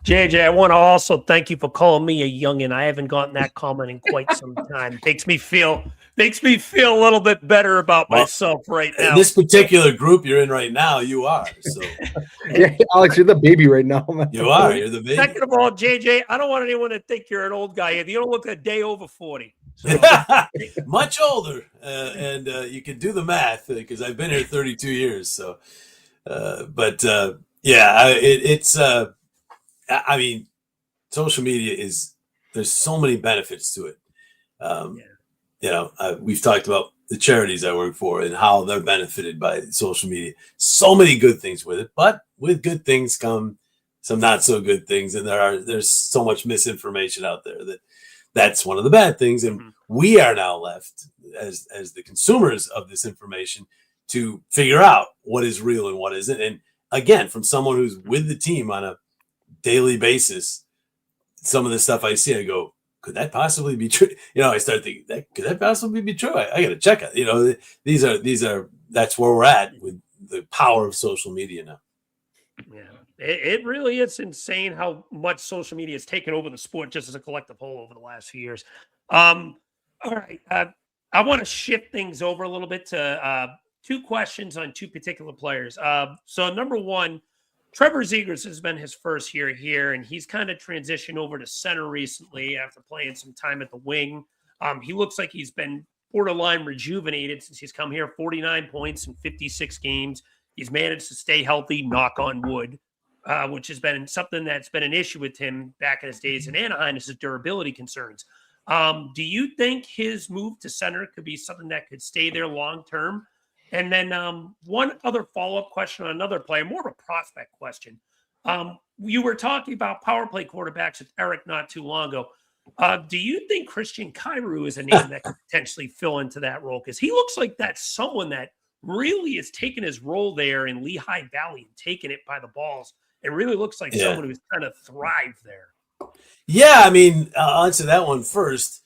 S1: JJ, I want to also thank you for calling me a youngin. I haven't gotten that comment in quite some time. Makes me feel a little bit better about myself right now.
S2: In this particular group you're in right now, you are. So,
S4: yeah, Alex, you're the baby right now, man.
S2: You are. You're the baby.
S1: Second of all, JJ, I don't want anyone to think you're an old guy. You don't look a day over 40. So.
S2: Much older, and you can do the math because I've been here 32 years. So, it's. I mean, social media there's so many benefits to it. We've talked about the charities I work for and how they're benefited by social media. So many good things with it, but with good things come some not so good things, and there's so much misinformation out there that's one of the bad things. And we are now left as the consumers of this information to figure out what is real and what isn't. And again, from someone who's with the team on a daily basis, some of the stuff I see, I go, could that possibly be true? I start thinking, could that possibly be true? I got to check it. That's where we're at with the power of social media now.
S1: Yeah, it really is insane how much social media has taken over the sport just as a collective whole over the last few years. All right. I want to shift things over a little bit to two questions on two particular players. So number one, Trevor Zegras has been his first year here, and he's kind of transitioned over to center recently after playing some time at the wing. He looks like he's been borderline rejuvenated since he's come here. 49 points in 56 games. He's managed to stay healthy, knock on wood, which has been something that's been an issue with him back in his days in Anaheim is his durability concerns. Do you think his move to center could be something that could stay there long term? And then one other follow-up question on another player, more of a prospect question. You were talking about power play quarterbacks with Eric not too long ago. Do you think Christian Kyrou is a name that could potentially fill into that role? Because he looks like that's someone that really has taken his role there in Lehigh Valley and taken it by the balls. It really looks like someone who's kind of thrived there.
S2: Yeah, I mean, I'll answer that one first.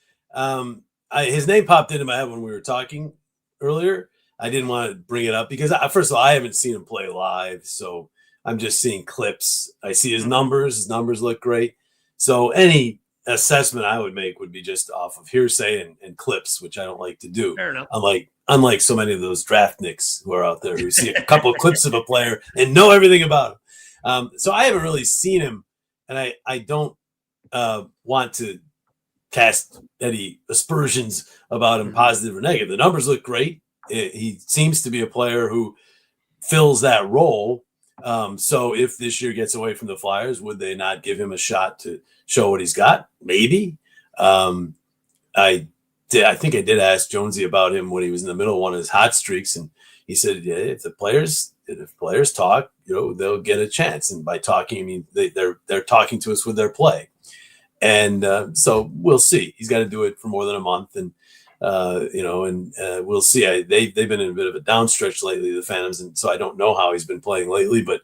S2: His name popped into my head when we were talking earlier. I didn't want to bring it up because, first of all, I haven't seen him play live, so I'm just seeing clips. I see his numbers. His numbers look great. So any assessment I would make would be just off of hearsay and clips, which I don't like to do.
S1: Fair enough.
S2: Unlike so many of those draft nicks who are out there who see a couple of clips of a player and know everything about him. So I haven't really seen him, and I don't want to cast any aspersions about him, positive or negative. The numbers look great. He seems to be a player who fills that role. So if this year gets away from the Flyers, would they not give him a shot to show what he's got? Maybe. I think I did ask Jonesy about him when he was in the middle of one of his hot streaks, and he said, "Yeah, if players talk, they'll get a chance." And by talking, I mean they're talking to us with their play, and so we'll see. He's got to do it for more than a month, and we'll see. They've been in a bit of a downstretch lately, the Phantoms, and so I don't know how he's been playing lately, but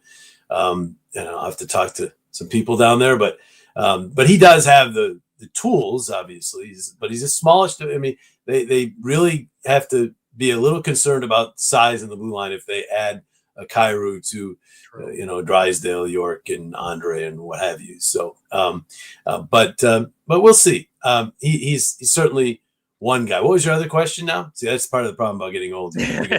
S2: I'll have to talk to some people down there. But he does have the tools, obviously, but he's a smallish. I mean, they really have to be a little concerned about size in the blue line if they add a Kyrou to, Drysdale, York, and Andre, and what have you. So, but we'll see. He's certainly one guy. What was your other question now? See, that's part of the problem about getting old.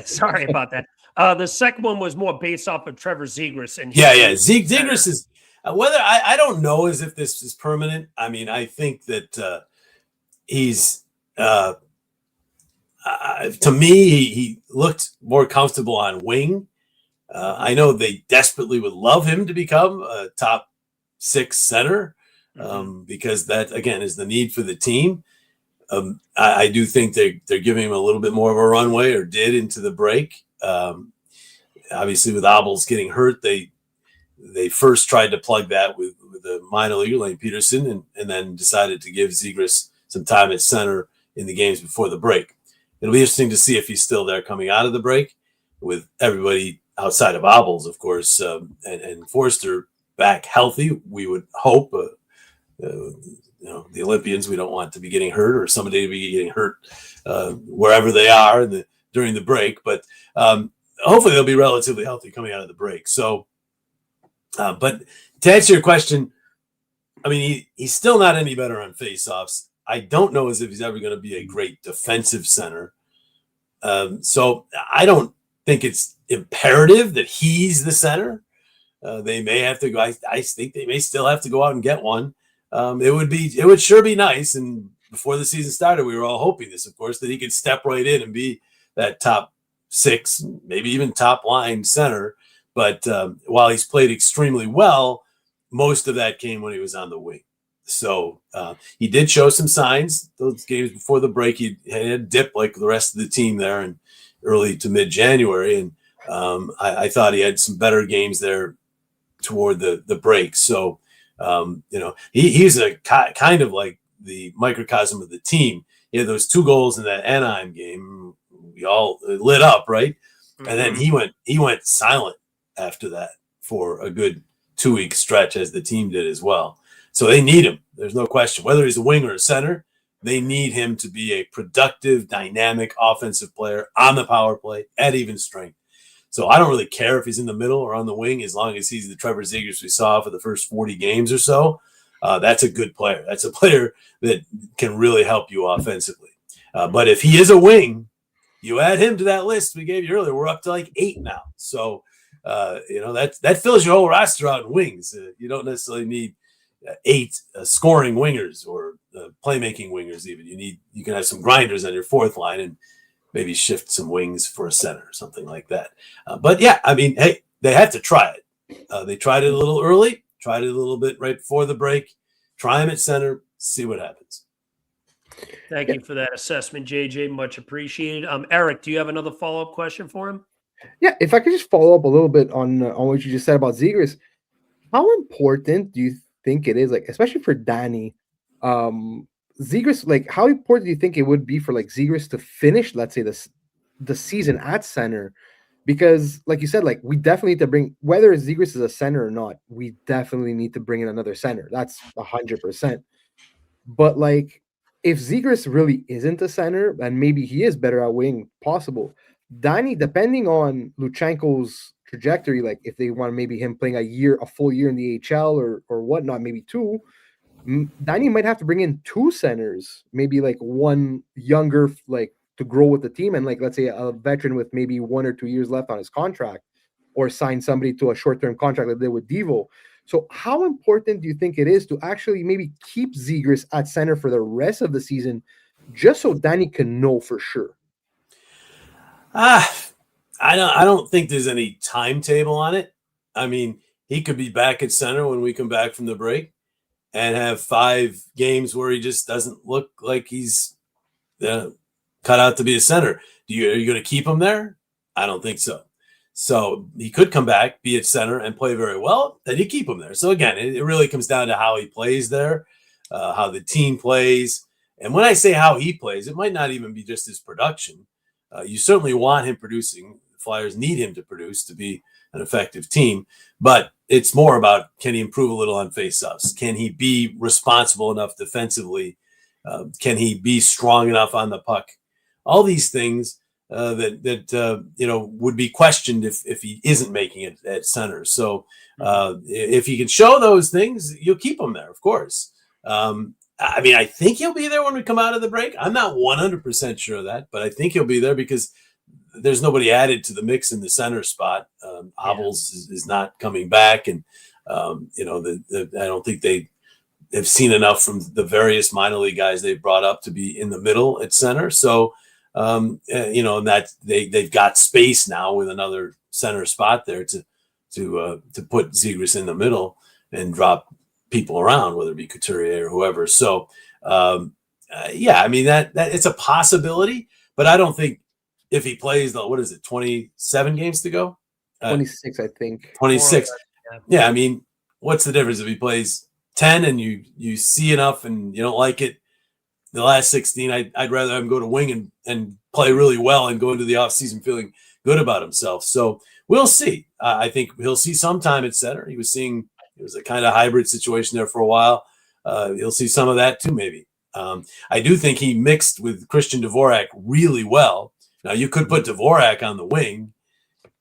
S1: Sorry about that. The second one was more based off of Trevor Zegras. And
S2: Zegras is whether I don't know as if this is permanent. I mean, I think that he's to me, he looked more comfortable on wing. I know they desperately would love him to become a top 6 center because that, again, is the need for the team. I do think they're giving him a little bit more of a runway, or did, into the break. Obviously, with Abels getting hurt, they first tried to plug that with the minor leaguer, Lane Peterson, and then decided to give Zegras some time at center in the games before the break. It'll be interesting to see if he's still there coming out of the break, with everybody outside of Abels, of course, and Forster back healthy. We would hope. The Olympians, we don't want to be getting hurt, or somebody to be getting hurt wherever they are during the break. But hopefully they'll be relatively healthy coming out of the break. So, but to answer your question, I mean, he's still not any better on faceoffs. I don't know as if he's ever going to be a great defensive center. So I don't think it's imperative that he's the center. They may have to go. I think they may still have to go out and get one. It would sure be nice. And before the season started, we were all hoping this, of course, that he could step right in and be that top 6, maybe even top line center. But while he's played extremely well, most of that came when he was on the wing. So he did show some signs those games before the break. He had a dip like the rest of the team there in early to mid-January. And I thought he had some better games there toward the break. So, he's a kind of like the microcosm of the team. He had those 2 goals in that Anaheim game. We all lit up, right? Mm-hmm. And then he went silent after that for a good 2-week stretch, as the team did as well. So they need him. There's no question. Whether he's a wing or a center, they need him to be a productive, dynamic offensive player on the power play at even strength. So I don't really care if he's in the middle or on the wing, as long as he's the Trevor Zegras we saw for the first 40 games or so. That's a good player. That's a player that can really help you offensively. But if he is a wing, you add him to that list we gave you earlier. We're up to like 8 now. So, that fills your whole roster out in wings. You don't necessarily need 8 scoring wingers or playmaking wingers. Even you can have some grinders on your 4th line and maybe shift some wings for a center or something like that. But yeah, I mean, hey, they have to try it. They tried it a little early, tried it a little bit right before the break. Try him at center, see what happens.
S1: Thank you for that assessment, JJ. Much appreciated. Eric, do you have another follow-up question for him?
S4: Yeah, if I could just follow up a little bit on what you just said about Zegras, how important do you think it is, like especially for Danny, Zegras, like how important do you think it would be for like Zegras to finish, let's say, the season at center? Because like you said, like we definitely need to bring, whether Zegras is a center or not, we definitely need to bring in another center. That's 100%. But like if Zegras really isn't a center, and maybe he is better at wing, possible. Danny, depending on Luchenko's trajectory, like if they want maybe him playing a full year in the AHL or whatnot, maybe 2, Danny might have to bring in 2 centers, maybe like one younger, like to grow with the team, and like let's say a veteran with maybe 1 or 2 years left on his contract, or sign somebody to a short-term contract like they did with Devo. So how important do you think it is to actually maybe keep Zegras at center for the rest of the season, just so Danny can know for sure?
S2: I don't think there's any timetable on it. I mean, he could be back at center when we come back from the break and have 5 games where he just doesn't look like he's cut out to be a center. Are you going to keep him there? I don't think so. So he could come back, be at center, and play very well. Then you keep him there. So again, it really comes down to how he plays there, how the team plays. And when I say how he plays, it might not even be just his production. You certainly want him producing. The Flyers need him to produce to be an effective team. But it's more about, can he improve a little on faceoffs? Can he be responsible enough defensively? Can he be strong enough on the puck? All these things that would be questioned if he isn't making it at center. So if he can show those things, you'll keep him there, of course. I mean, I think he'll be there when we come out of the break. I'm not 100% sure of that, but I think he'll be there because there's nobody added to the mix in the center spot. Obels is not coming back, and I don't think they have seen enough from the various minor league guys they've brought up to be in the middle at center. So and that they've got space now with another center spot there to put Zegras in the middle and drop people around, whether it be Couturier or whoever. So, I mean, that it's a possibility, but I don't think if he plays 27 games to go?
S4: 26, I think.
S2: 26. Yeah, I mean, what's the difference if he plays 10 and you see enough and you don't like it? The last 16, I'd rather have him go to wing and play really well and go into the offseason feeling good about himself. So we'll see. I think he'll see some time at center. It was a kind of hybrid situation there for a while. You'll see some of that too, maybe. I do think he mixed with Christian Dvorak really well. Now, you could put Dvorak on the wing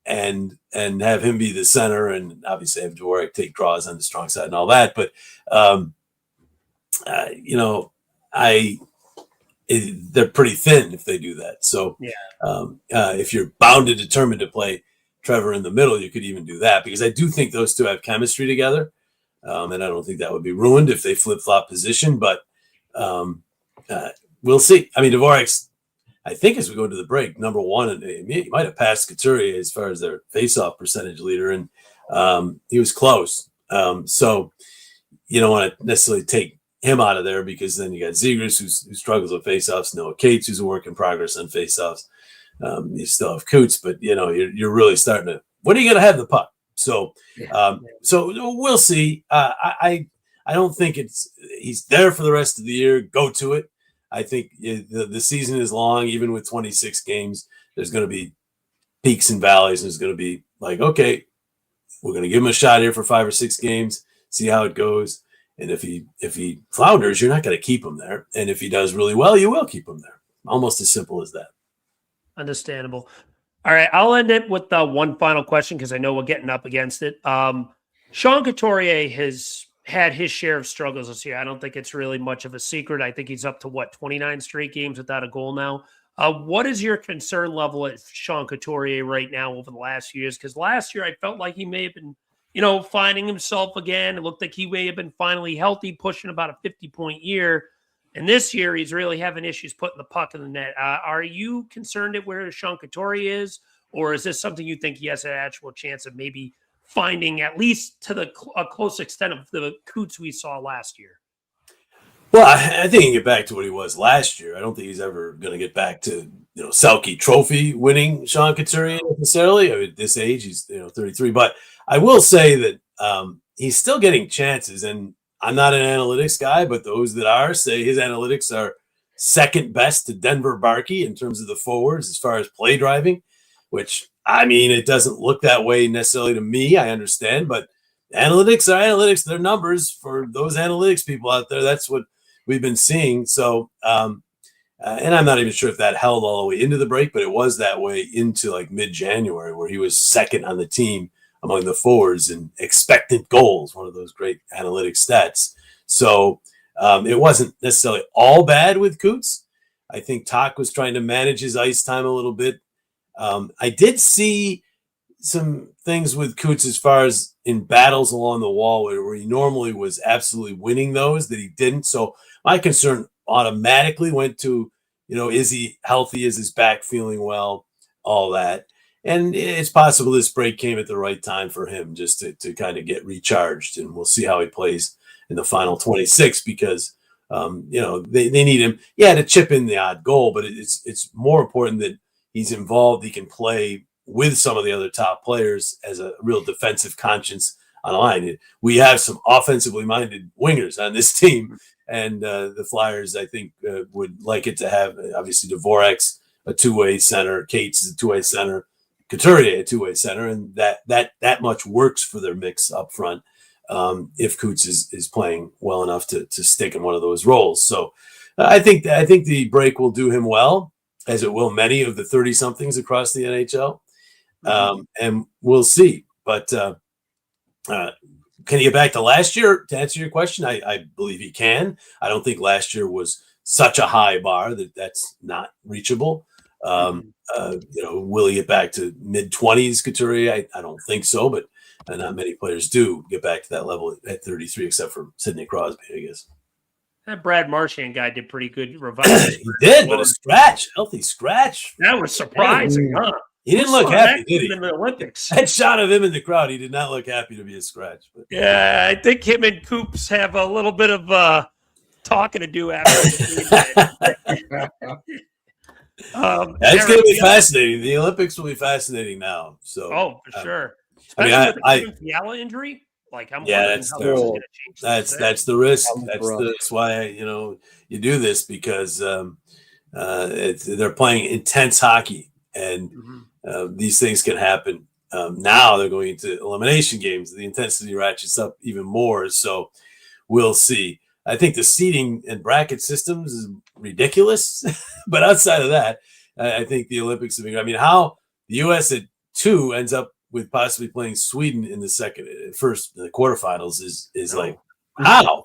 S2: and have him be the center, and obviously have Dvorak take draws on the strong side and all that. But, they're pretty thin if they do that. So if you're bound and determined to play Trevor in the middle, you could even do that, because I do think those two have chemistry together. And I don't think that would be ruined if they flip-flop position, but we'll see. I mean, Dvorak's, I think as we go to the break, number 1, and he might have passed Couturier as far as their face-off percentage leader, and he was close. So you don't want to necessarily take him out of there because then you got Zegras who struggles with faceoffs, Noah Cates who's a work in progress on faceoffs. You still have Coots, but you're really starting to. When are you going to have the puck? So so we'll see. I don't think he's there for the rest of the year. Go to it. I think the season is long, even with 26 games. There's going to be peaks and valleys, and it's going to be like, okay, we're going to give him a shot here for 5 or 6 games, see how it goes. And if he flounders, you're not going to keep him there. And if he does really well, you will keep him there. Almost as simple as that.
S1: Understandable. All right, I'll end it with one final question because I know we're getting up against it. Sean Couturier has had his share of struggles this year. I don't think it's really much of a secret. I think he's up to 29 straight games without a goal now. What is your concern level at Sean Couturier right now over the last few years? Because last year I felt like he may have been, finding himself again. It looked like he may have been finally healthy, pushing about a 50-point year. And this year he's really having issues putting the puck in the net. Are you concerned at where Sean Couturier is? Or is this something you think he has an actual chance of maybe finding at least to a close extent of the Coots we saw last year?
S2: Well, I think he can get back to what he was last year. I don't think he's ever going to get back to, Selke Trophy winning Sean Couturier necessarily. I mean, at this age, he's 33. But I will say that he's still getting chances. And I'm not an analytics guy, but those that are say his analytics are second best to Denver Barkey in terms of the forwards as far as play driving, which, I mean, it doesn't look that way necessarily to me. I understand. But analytics are analytics. They're numbers for those analytics people out there. That's what we've been seeing. So, and I'm not even sure if that held all the way into the break, but it was that way into like mid-January where he was second on the team among the forwards in expected goals, one of those great analytic stats. So it wasn't necessarily all bad with Coots. I think Talk was trying to manage his ice time a little bit. I did see some things with Coots as far as in battles along the wall where he normally was absolutely winning those that he didn't. So my concern automatically went to, is he healthy? Is his back feeling well? All that. And it's possible this break came at the right time for him just to kind of get recharged. And we'll see how he plays in the final 26 because, they need him, to chip in the odd goal. But it's more important that he's involved. He can play with some of the other top players as a real defensive conscience on the line. We have some offensively minded wingers on this team, and the Flyers, I think, would like it to have, obviously, Dvorak's a two-way center, Cates is a two-way center, Couturier a two-way center, and that much works for their mix up front if Coots is playing well enough to stick in one of those roles. So I think the break will do him well, as it will many of the 30-somethings across the NHL. And we'll see. But can he get back to last year? To answer your question, I believe he can. I don't think last year was such a high bar that's not reachable. Will he get back to mid-20s Couturier? I don't think so, but not many players do get back to that level at 33, except for Sidney Crosby, I guess.
S1: That Brad Marchand guy did pretty good revival.
S2: He did, but a healthy scratch.
S1: That was surprising, huh?
S2: He didn't look happy, did he?
S1: In the Olympics.
S2: That shot of him in the crowd, he did not look happy to be a scratch. But.
S1: Yeah, I think him and Coops have a little bit of talking to do after.
S2: That's going to be fascinating. The Olympics will be fascinating now. So,
S1: for sure.
S2: Especially
S1: with the Fiala injury. Like, I'm wondering how that's going to change.
S2: That's the risk. That's why you do this because they're playing intense hockey, and these things can happen. Now they're going into elimination games. The intensity ratchets up even more. So we'll see. I think the seeding and bracket systems is ridiculous, but outside of that, I think the Olympics. How the U.S. at 2 ends up with possibly playing Sweden in the the quarterfinals is like how,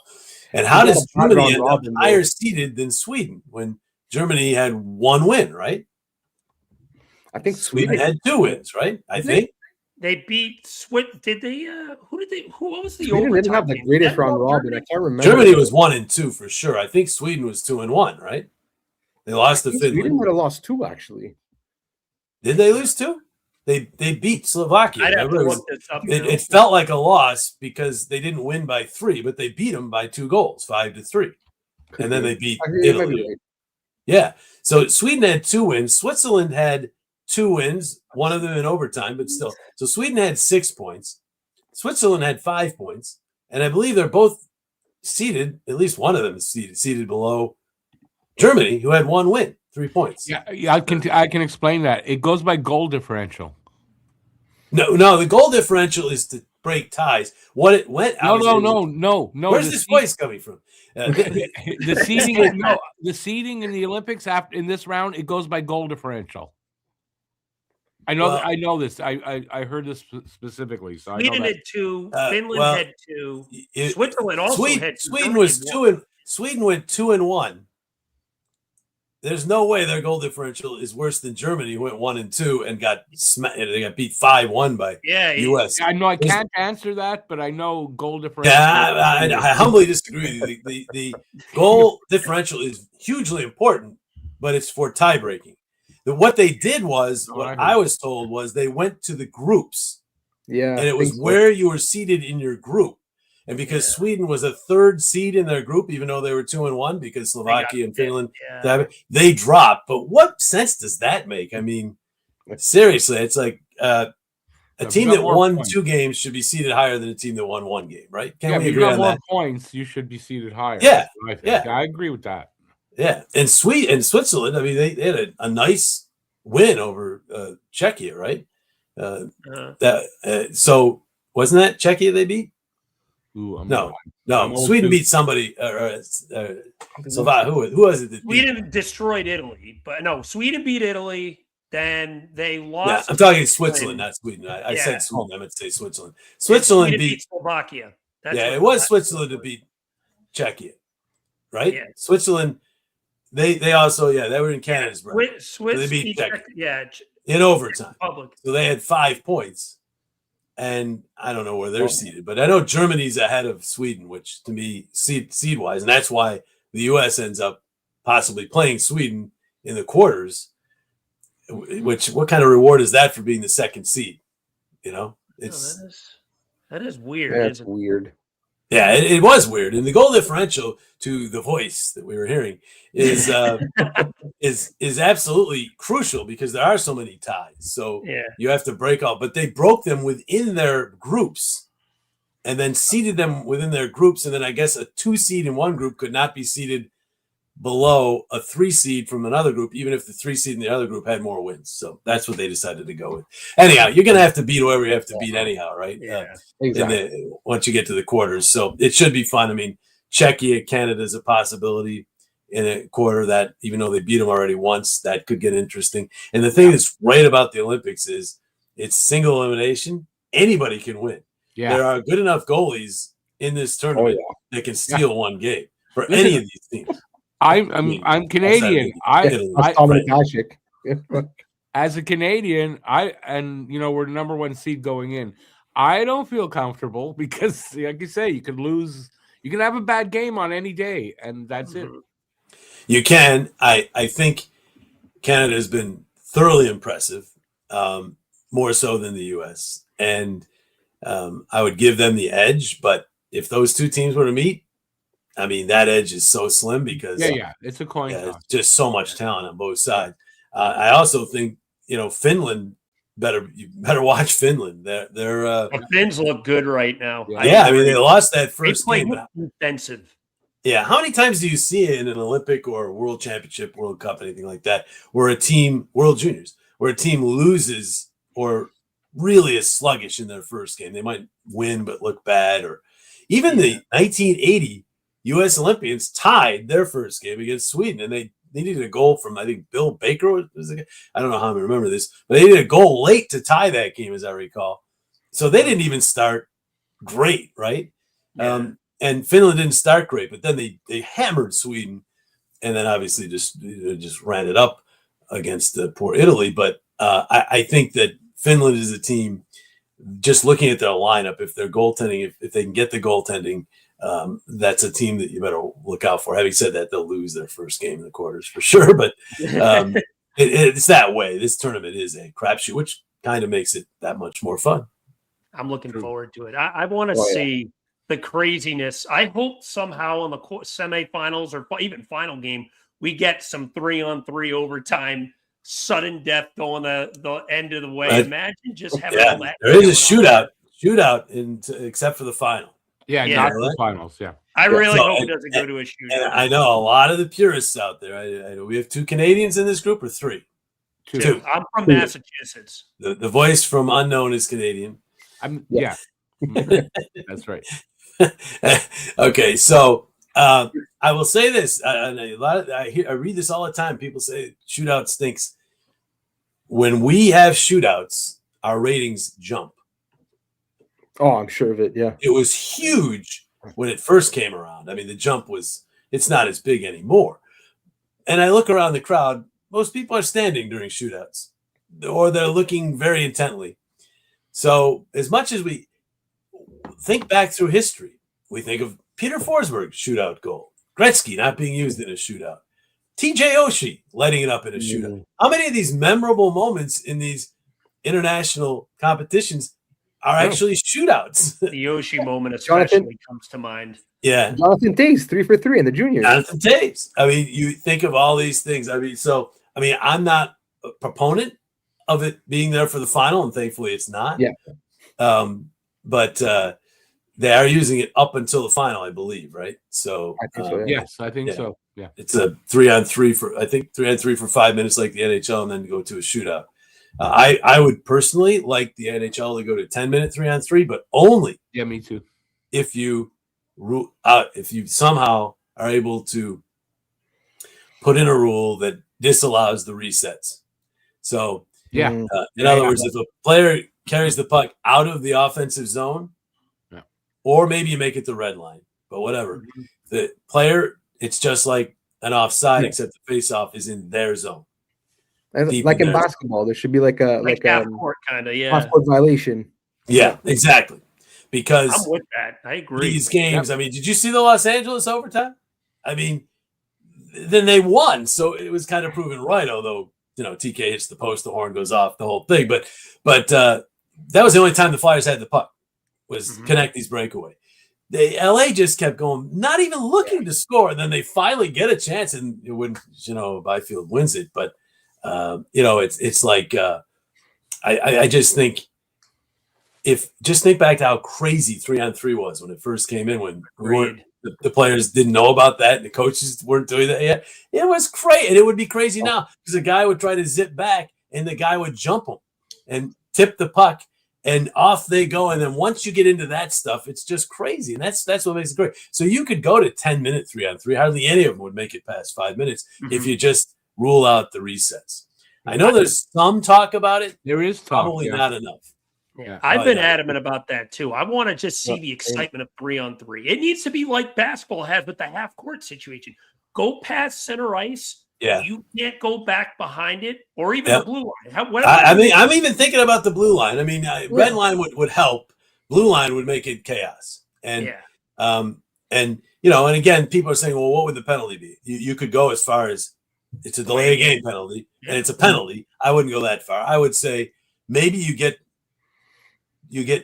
S2: and how does Germany end up higher seeded than Sweden when Germany had 1 win, right?
S4: I think
S2: Sweden had 2 wins, right? I think
S1: they beat Sweden. Did they? What was the
S4: Sweden
S1: overtime?
S4: didn't have the greatest round robin. I can't remember.
S2: Germany was 1 and 2 for sure. I think Sweden was 2 and 1, right? They lost to Finland.
S4: Sweden would have lost 2 actually.
S2: Did they lose 2? They beat Slovakia.
S1: I'd have to
S2: Remember?
S1: look this up.
S2: It felt like a loss because they didn't win by 3, but they beat them by 2 goals, 5-3, and then they beat Italy.
S4: Right.
S2: Yeah. So Sweden had 2 wins. Switzerland had 2 wins, one of them in overtime, but still. So Sweden had 6 points. Switzerland had 5 points, and I believe they're both seated. At least one of them is seated below Germany, who had 1 win, 3 points.
S5: Yeah, I can explain that. It goes by goal differential.
S2: No, the goal differential is to break ties. What it went?
S5: No.
S2: Where's this voice coming from?
S5: The seeding in the Olympics after in this round, it goes by goal differential. I know this. I heard this specifically. So
S1: Sweden had 2. Finland had 2. Switzerland also had 2.
S2: Sweden went 2-1. There's no way their goal differential is worse than Germany, who went 1-2 and got beat 5-1 by US.
S5: I know I can't answer that, but I know goal differential.
S2: Yeah, I humbly disagree. The goal differential is hugely important, but it's for tie breaking. What they did was, I was told was they went to the groups.
S4: Yeah.
S2: And it was where you were seated in your group. And because Sweden was a 3rd seed in their group, even though they were 2-1, because Slovakia and Finland, they dropped. But what sense does that make? I mean, seriously, it's like a team that won 2 games should be seated higher than a team that won 1 game, right? Can we agree on that?
S5: More points, you should be seated higher.
S2: Yeah,
S5: I agree with that.
S2: Yeah, and Switzerland, I mean, they had a nice win over Czechia, right? So wasn't that Czechia they beat?
S5: Ooh,
S2: no. Sweden beat somebody. Slovakia. Who was it?
S1: Sweden destroyed Italy, but no, Sweden beat Italy. Then they lost.
S2: Yeah, I'm talking Switzerland, not Sweden. I said Sweden. I meant to say Switzerland. Switzerland beat
S1: Slovakia.
S2: It was Switzerland to beat Czechia, right?
S1: Yeah.
S2: Switzerland. They also they were in Canada's bracket.
S1: So they beat
S2: Czechia. In overtime.
S1: Public.
S2: So they had 5 points. And I don't know where they're seated, but I know Germany's ahead of Sweden, which to me, seed wise, and that's why the U.S. ends up possibly playing Sweden in the quarters. What kind of reward is that for being the 2nd seed? You know,
S1: that is weird.
S4: That's weird.
S2: Yeah, it was weird, and the goal differential to the voice that we were hearing is is absolutely crucial because there are so many ties. So you have to break all, but they broke them within their groups, and then seeded them within their groups, and then I guess a 2 seed in one group could not be seated below a 3 seed from another group, even if the 3 seed in the other group had more wins. So that's what they decided to go with. Anyhow, you're going to have to beat whoever you have to beat anyhow, right?
S1: Yeah,
S4: exactly.
S2: Once you get to the quarters. So it should be fun. I mean, Czechia, Canada is a possibility in a quarter that, even though they beat them already once, that could get interesting. And the thing that's great about the Olympics is it's single elimination. Anybody can win. Yeah. There are good enough goalies in this tournament that can steal 1 game for any of these teams.
S5: I'm Canadian. As a Canadian, we're the number 1 seed going in. I don't feel comfortable because, like you say, you could lose. You can have a bad game on any day, and that's it.
S2: You can. I think Canada has been thoroughly impressive, more so than the U.S. And I would give them the edge. But if those 2 teams were to meet, I mean, that edge is so slim because
S5: it's a coin toss.
S2: It's just so much talent on both sides. I also think Finland you better watch Finland. They're
S1: Finns look good right now.
S2: I mean they lost that first game.
S1: Defensive.
S2: Yeah, how many times do you see it in an Olympic or World Championship, World Cup, anything like that, where a team, World Juniors, where a team loses or really is sluggish in their first game? They might win but look bad, or even the 1980. U.S. Olympians tied their first game against Sweden, and they needed a goal from, I think, Bill Baker. I don't know how I remember this, but they needed a goal late to tie that game, as I recall. So they didn't even start great, right? Yeah. And Finland didn't start great, but then they hammered Sweden, and then obviously just ran it up against poor Italy. But I think that Finland is a team, just looking at their lineup, if they're goaltending, if they can get the goaltending, that's a team that you better look out for. Having said that, they'll lose their first game in the quarters for sure, but it's that way. This tournament is a crapshoot, which kind of makes it that much more fun.
S1: I'm looking
S5: True.
S1: forward to it. I want to
S4: Oh, yeah.
S1: see the craziness. I hope somehow in the semifinals or even final game, we get some 3-on-3 overtime, sudden death going the end of the way.
S2: Right.
S1: Imagine just having all that.
S2: There is a shootout except for the final.
S5: Yeah,
S1: Yeah.
S5: not the finals. Yeah.
S1: I really
S2: So,
S1: hope it doesn't go to a
S2: And
S1: shootout.
S2: I know a lot of the purists out there. I know we have 2 Canadians in this group or 3.
S5: Two.
S1: I'm from Massachusetts.
S2: The voice from unknown is Canadian.
S5: Yeah. That's right.
S2: Okay, so I will say this. I read this all the time. People say shootout stinks. When we have shootouts, our ratings jump.
S4: Oh, I'm sure of it. Yeah.
S2: It was huge when it first came around. I mean, the jump it's not as big anymore. And I look around the crowd, most people are standing during shootouts, or they're looking very intently. So as much as we think back through history, we think of Peter Forsberg's shootout goal, Gretzky not being used in a shootout, TJ Oshie letting it up in a shootout. How many of these memorable moments in these international competitions are actually shootouts?
S1: The Yoshi moment especially comes to mind.
S2: Yeah.
S4: Jonathan Taves, 3 for 3 in the juniors.
S2: Jonathan Taves. I mean, you think of all these things. I'm not a proponent of it being there for the final, and thankfully it's not.
S4: Yeah.
S2: But they are using it up until the final, I believe, right? So
S4: I think so, yeah.
S5: Yes, I think so. Yeah.
S2: it's a 3-on-3 for 5 minutes like the NHL, and then go to a shootout. I would personally like the NHL to go to 10-minute 3-on-3, but only
S5: Me too.
S2: if you somehow are able to put in a rule that disallows the resets. So
S5: Yeah.
S2: in other words, if a player carries the puck out of the offensive zone, or maybe you make it the red line, but whatever, the player, it's just like an offside, except the face-off is in their zone.
S4: Like in basketball, there should be like a
S1: half court kind of,
S4: half court violation.
S2: Yeah, exactly. Because
S1: I'm with that. I agree.
S2: These games, I mean, did you see the Los Angeles overtime? I mean, then they won, so it was kind of proven right. Although TK hits the post, the horn goes off, the whole thing. But that was the only time the Flyers had the puck, was Konechny's breakaway. LA just kept going, not even looking to score. And then they finally get a chance, and it wouldn't, Byfield wins it. But it's like I just think. Just think back to how crazy 3-on-3 was when it first came in, when the players didn't know about that and the coaches weren't doing that yet. It was crazy. And it would be crazy now because a guy would try to zip back and the guy would jump him and tip the puck and off they go. And then once you get into that stuff, it's just crazy. And that's what makes it great. So you could go to 10-minute 3-on-3. Hardly any of them would make it past 5 minutes if you just rule out the resets. I know there's some talk about it.
S5: There is talk.
S2: Probably not enough.
S1: Yeah, I've been adamant about that too. I want to just see the excitement of 3-on-3. It needs to be like basketball has with the half court situation. Go past center ice.
S2: Yeah,
S1: you can't go back behind it, or even the blue line.
S2: I'm even thinking about the blue line. I mean, red line would help. Blue line would make it chaos. And and again, people are saying, well, what would the penalty be? You could go as far as it's a delay of game penalty, and it's a penalty. I wouldn't go that far. I would say maybe you get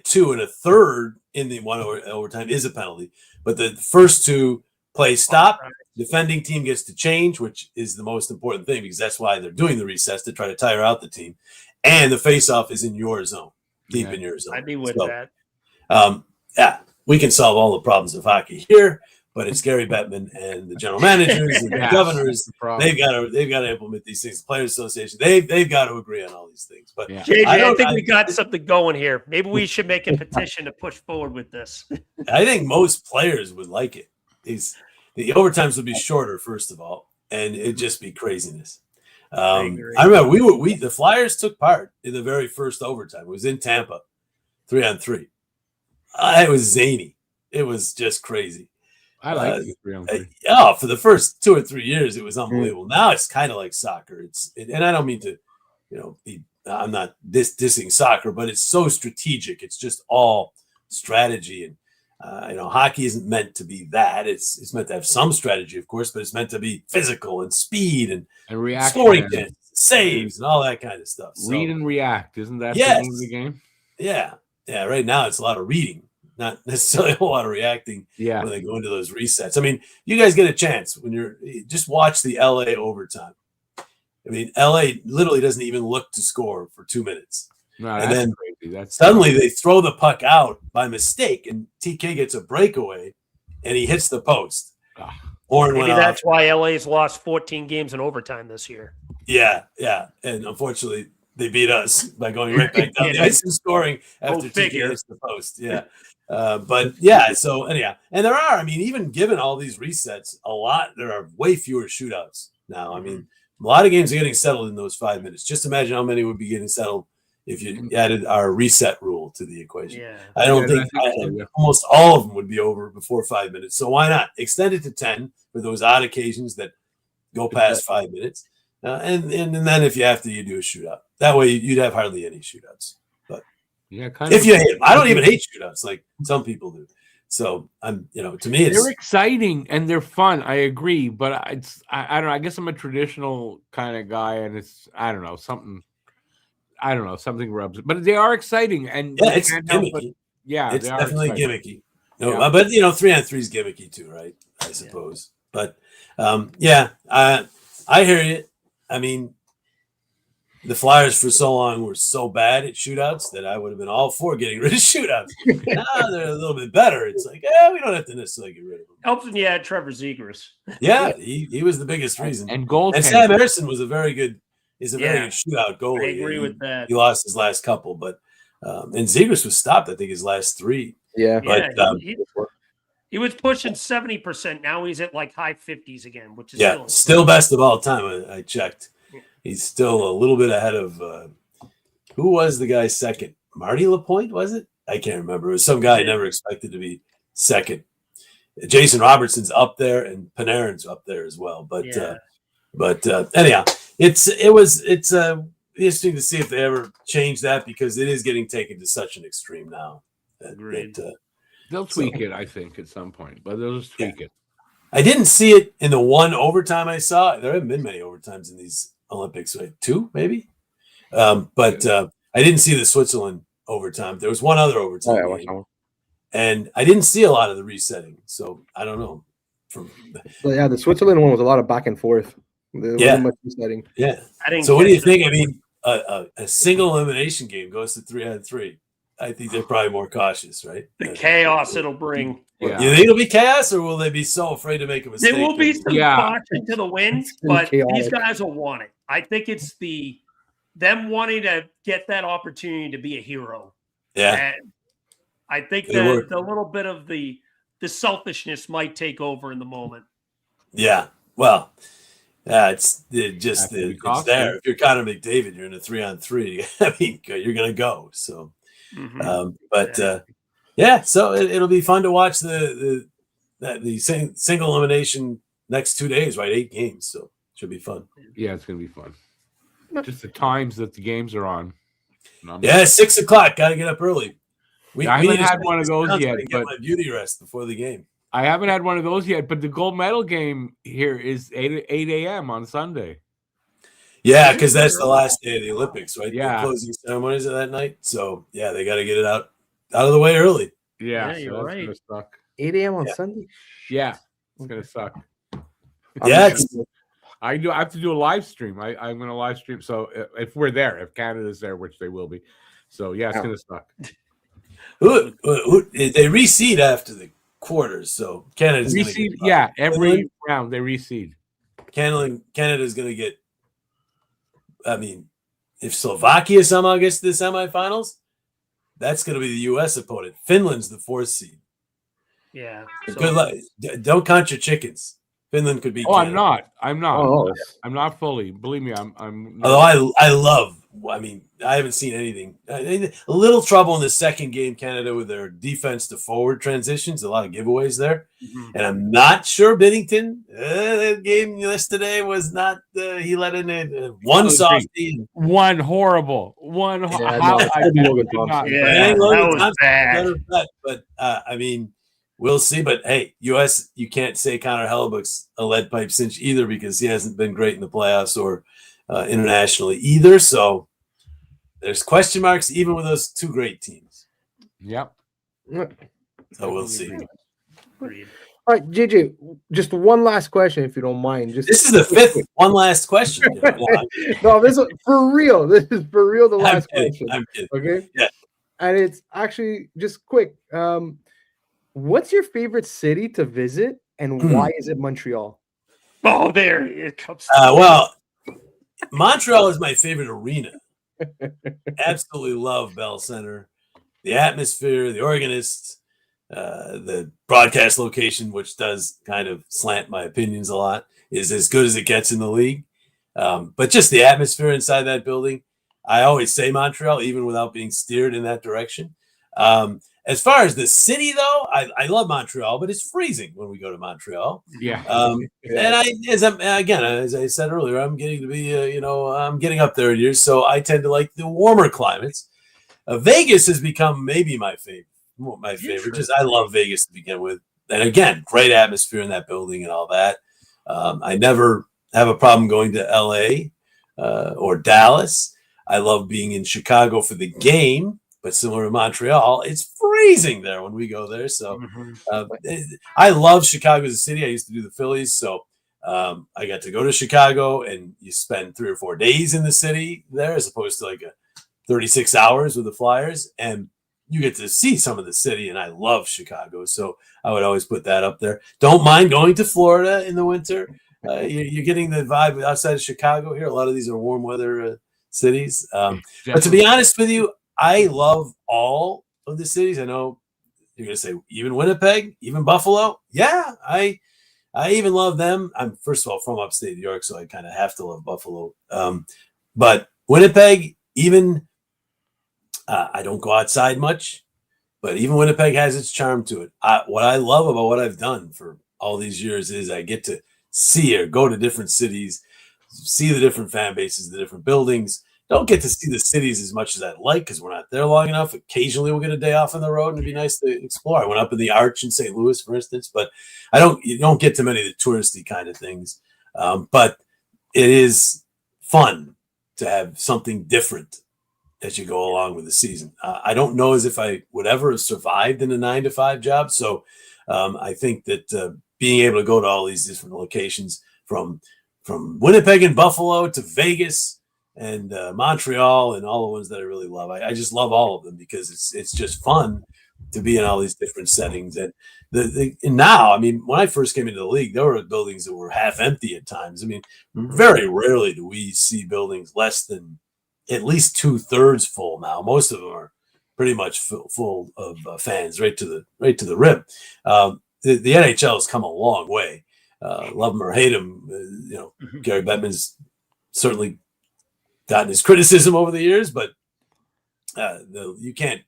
S2: 2 and a third in the one overtime is a penalty, but the first 2 plays stop. Defending team gets to change, which is the most important thing because that's why they're doing the recess, to try to tire out the team. And the face-off is in your zone, deep in your zone.
S1: I'd be with that.
S2: We can solve all the problems of hockey here, but it's Gary Bettman and the general managers and the governors. They've got to implement these things. The Players Association, they've got to agree on all these things. But
S1: JJ, I think we got something going here. Maybe we should make a petition to push forward with this.
S2: I think most players would like it. The overtimes would be shorter, first of all, and it'd just be craziness. I remember the Flyers took part in the very first overtime. It was in Tampa, 3-on-3. It was zany. It was just crazy.
S5: I like the 3-on-3.
S2: For the first 2 or 3 years, it was unbelievable. Now it's kind of like soccer. And I don't mean to, I'm not dissing soccer, but it's so strategic. It's just all strategy. And hockey isn't meant to be that. It's meant to have some strategy, of course, but it's meant to be physical and speed and
S5: reaction.
S2: scoring chances. saves and all that kind of stuff. So,
S5: Read and react, isn't that
S2: Yes.
S5: the name of the game?
S2: yeah. Right now, it's a lot of reading, not necessarily a whole lot of reacting
S5: Yeah.
S2: when they go into those resets. I mean, you guys get a chance when you're just watch the LA overtime. I mean, LA literally doesn't even look to score for 2 minutes.
S5: No,
S2: And
S5: that's
S2: then
S5: crazy. That's
S2: Suddenly they throw the puck out by mistake, and TK gets a breakaway, and he hits the post.
S5: Ah.
S2: Horn
S1: Maybe
S2: went
S1: that's
S2: off.
S1: why LA's lost 14 games in overtime this year.
S2: Yeah. And unfortunately, they beat us by going right back down the
S1: Yeah.
S2: ice and scoring after
S1: Go
S2: TK
S1: figure.
S2: hits the post. Yeah. But yeah, so anyhow, and there are, I mean, even given all these resets, there are way fewer shootouts now. I mean, a lot of games are getting settled in those 5 minutes. Just imagine how many would be getting settled if you added our reset rule to the equation.
S1: Yeah.
S2: I don't
S5: Yeah,
S2: think,
S5: I think so, yeah.
S2: almost all of them would be over before 5 minutes. So why not extend it to 10 for those odd occasions that go past 5 minutes? And then if you have to, you do a shootout. That way you'd have hardly any shootouts. But
S5: Yeah, kind
S2: if
S5: of.
S2: you hate them, I don't even hate shootouts like some people do. So to me, it's
S5: They're exciting and they're fun. I agree, but I don't know. I guess I'm a traditional kind of guy, and it's something rubs. But they are exciting, and
S2: yeah,
S5: you
S2: it's
S5: can't help but-
S2: gimmicky.
S5: yeah,
S2: It's
S5: they are
S2: definitely
S5: exciting.
S2: gimmicky. No,
S5: Yeah.
S2: but 3-on-3 is gimmicky too, right? I suppose. But I hear you. I mean, the Flyers for so long were so bad at shootouts that I would have been all for getting rid of shootouts. Now they're a little bit better. It's like, we don't have to necessarily get rid of them.
S1: Helps when you add Trevor Zegras.
S2: Yeah, he was the biggest reason.
S5: And goaltending.
S2: And Sam Emerson was a very good shootout goalie.
S1: I agree with that.
S2: He lost his last couple, but and Zegras was stopped, I think, his last 3.
S4: Yeah.
S2: But
S1: he was pushing 70%. Now he's at like high 50s again, which is
S2: still best of all time. I checked. He's still a little bit ahead of who was the guy second? Marty Lapointe, was it? I can't remember. It was some guy I never expected to be second. Jason Robertson's up there, and Panarin's up there as well. But anyhow, it's interesting to see if they ever change that, because it is getting taken to such an extreme now.
S1: Agreed.
S5: They'll tweak it, I think, at some point, but they'll just tweak it.
S2: I didn't see it in the one overtime I saw. There haven't been many overtimes in these Olympics, right? 2 maybe. But I didn't see the Switzerland overtime. There was one other overtime game, and I didn't see a lot of the resetting. So I don't know.
S4: The Switzerland one was a lot of back and forth. There wasn't much resetting.
S2: Yeah.
S1: I
S2: So what do you think? I mean, a single elimination game goes to 3-on-3. I think they're probably more cautious, right?
S1: The chaos it'll bring.
S5: Yeah.
S2: You think it'll be chaos, or will they be so afraid to make a mistake?
S1: There will be some caution to the wind,
S4: It's gonna
S1: but
S4: be chaotic.
S1: these guys will want it. I think it's them wanting to get that opportunity to be a hero.
S2: Yeah.
S1: And I think
S2: They were.
S1: the little bit of the selfishness might take over in the moment.
S2: Yeah. Well, it's
S5: Have
S2: just
S5: to be
S2: it's
S5: cautious.
S2: there. If you're Connor McDavid, you're in a 3-on-3. I mean, you're gonna go. So, so it'll be fun to watch the single elimination next 2 days, right? 8 games, so should be fun.
S5: Yeah, it's gonna be fun. Just the times that the games are on.
S2: Yeah, 6 o'clock. Got to get up early.
S5: I haven't
S2: need to
S5: had
S2: spend
S5: one of
S2: this
S5: those
S2: time
S5: yet,
S2: to get
S5: but
S2: my beauty rest before the game.
S5: I haven't had one of those yet. But the gold medal game here is 8 a.m. on Sunday.
S2: Yeah, because that's the last day of the Olympics, right?
S5: Yeah.
S2: The closing ceremonies are that night. So yeah, they got to get it out of the way early.
S5: Yeah,
S1: Yeah, you're
S5: that's
S1: right.
S5: gonna suck.
S4: 8 a.m. on Sunday.
S5: Yeah, it's gonna suck.
S2: Yeah,
S5: I have to do a live stream. I'm gonna live stream. So if we're there, if Canada's there, which they will be. So yeah, it's gonna suck.
S2: Who, they reseed after the quarters, so Canada's going to
S5: Reseed,
S2: get
S5: yeah, every round they reseed.
S2: Canada's going to get. I mean, if Slovakia somehow gets to the semifinals, that's going to be the U.S. opponent. Finland's the 4th seed.
S1: Yeah.
S2: Good luck. Don't count your chickens. Finland could beat.
S5: Oh,
S2: Canada.
S5: I'm not.
S4: Oh,
S5: I'm not fully. Believe me, I'm.
S2: Although I love. I mean, I haven't seen anything. A little trouble in the second game, Canada, with their defense to forward transitions. A lot of giveaways there, and I'm not sure Binnington. That game yesterday was not. He let in one softie.
S5: One horrible. One.
S4: Yeah,
S5: how
S4: no,
S5: I
S4: Logan
S5: did not-
S4: Thompson.
S1: Yeah, that was bad.
S2: But I mean, we'll see. But hey, U.S. You can't say Connor Hellebuck's a lead pipe cinch either, because he hasn't been great in the playoffs or internationally either. So there's question marks even with those two great teams.
S5: Yep.
S2: So we'll see.
S1: Agreed.
S4: All right, JJ, just one last question, if you don't mind. Just
S2: This is the fifth. One last question.
S4: No, this is for real. This is for real. The last question.
S2: I'm kidding.
S4: Okay.
S2: Yeah.
S4: And it's actually just quick. What's your favorite city to visit, and why is it Montreal?
S1: Oh, there it comes.
S2: Well, Montreal is my favorite arena. Absolutely love Bell Center. The atmosphere, the organists, the broadcast location, which does kind of slant my opinions a lot, is as good as it gets in the league. But just the atmosphere inside that building, I always say Montreal, even without being steered in that direction. As far as the city, though, I love Montreal, but it's freezing when we go to Montreal.
S5: Yeah.
S2: And as I said earlier, I'm getting to be, I'm getting up there in years, so I tend to like the warmer climates. Vegas has become maybe my favorite. Just I love Vegas to begin with, and again, great atmosphere in that building and all that. I never have a problem going to LA or Dallas. I love being in Chicago for the game. But similar to Montreal, it's freezing there when we go there. So I love Chicago as a city. I used to do the Phillies. So I got to go to Chicago, and you spend 3 or 4 days in the city there as opposed to like 36 hours with the Flyers. And you get to see some of the city, and I love Chicago. So I would always put that up there. Don't mind going to Florida in the winter. You're getting the vibe outside of Chicago here. A lot of these are warm weather cities. But to be honest with you, I love all of the cities. I know you're going to say even Winnipeg, even Buffalo. Yeah, I even love them. I'm first of all from upstate New York, so I kind of have to love Buffalo. But Winnipeg, even I don't go outside much, but even Winnipeg has its charm to it. What I love about what I've done for all these years is I get to see or go to different cities, see the different fan bases, the different buildings. Don't get to see the cities as much as I'd like because we're not there long enough. Occasionally we'll get a day off on the road and it'd be nice to explore. I went up in the Arch in St. Louis, for instance, but you don't get to many of the touristy kind of things. But it is fun to have something different as you go along with the season. I don't know as if I would ever have survived in a 9-to-5 job. So I think that being able to go to all these different locations from Winnipeg and Buffalo to Vegas and Montreal and all the ones that I really love. I just love all of them because it's just fun to be in all these different settings. And and now, I mean, when I first came into the league, there were buildings that were half empty at times. I mean, very rarely do we see buildings less than at least 2/3 full now. Most of them are pretty much full of fans right to the rim. The NHL has come a long way. Love him or hate him, Gary Bettman's certainly gotten his criticism over the years, but you can't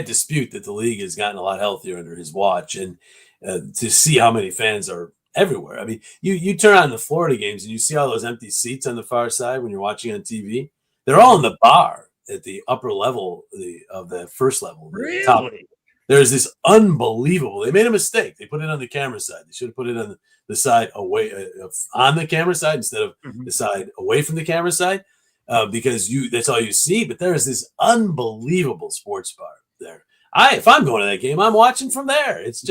S2: dispute that the league has gotten a lot healthier under his watch, and to see how many fans are everywhere. I mean, you turn on the Florida games and you see all those empty seats on the far side when you're watching on TV. They're all in the bar at the upper level of the first level.
S1: Really?
S2: Top. There's this unbelievable. They made a mistake. They put it on the camera side. They should have put it on the side away on the camera side instead of the side away from the camera side. Because that's all you see. But there is this unbelievable sports bar there. If I'm going to that game, I'm watching from there. It's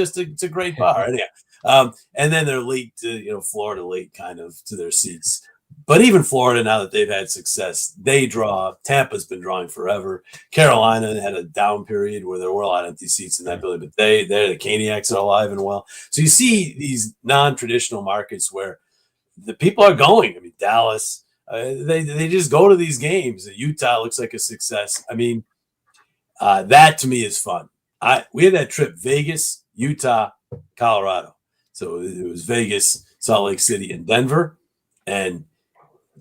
S2: a great bar. Anyhow, and then they're late to Florida late kind of to their seats. But even Florida, now that they've had success, they draw. Tampa's been drawing forever. Carolina had a down period where there were a lot of empty seats in that building, but the Caniacs are alive and well. So you see these non-traditional markets where the people are going. I mean, Dallas. They just go to these games. Utah looks like a success. I mean, that to me is fun. We had that trip, Vegas, Utah, Colorado. So it was Vegas, Salt Lake City, and Denver. And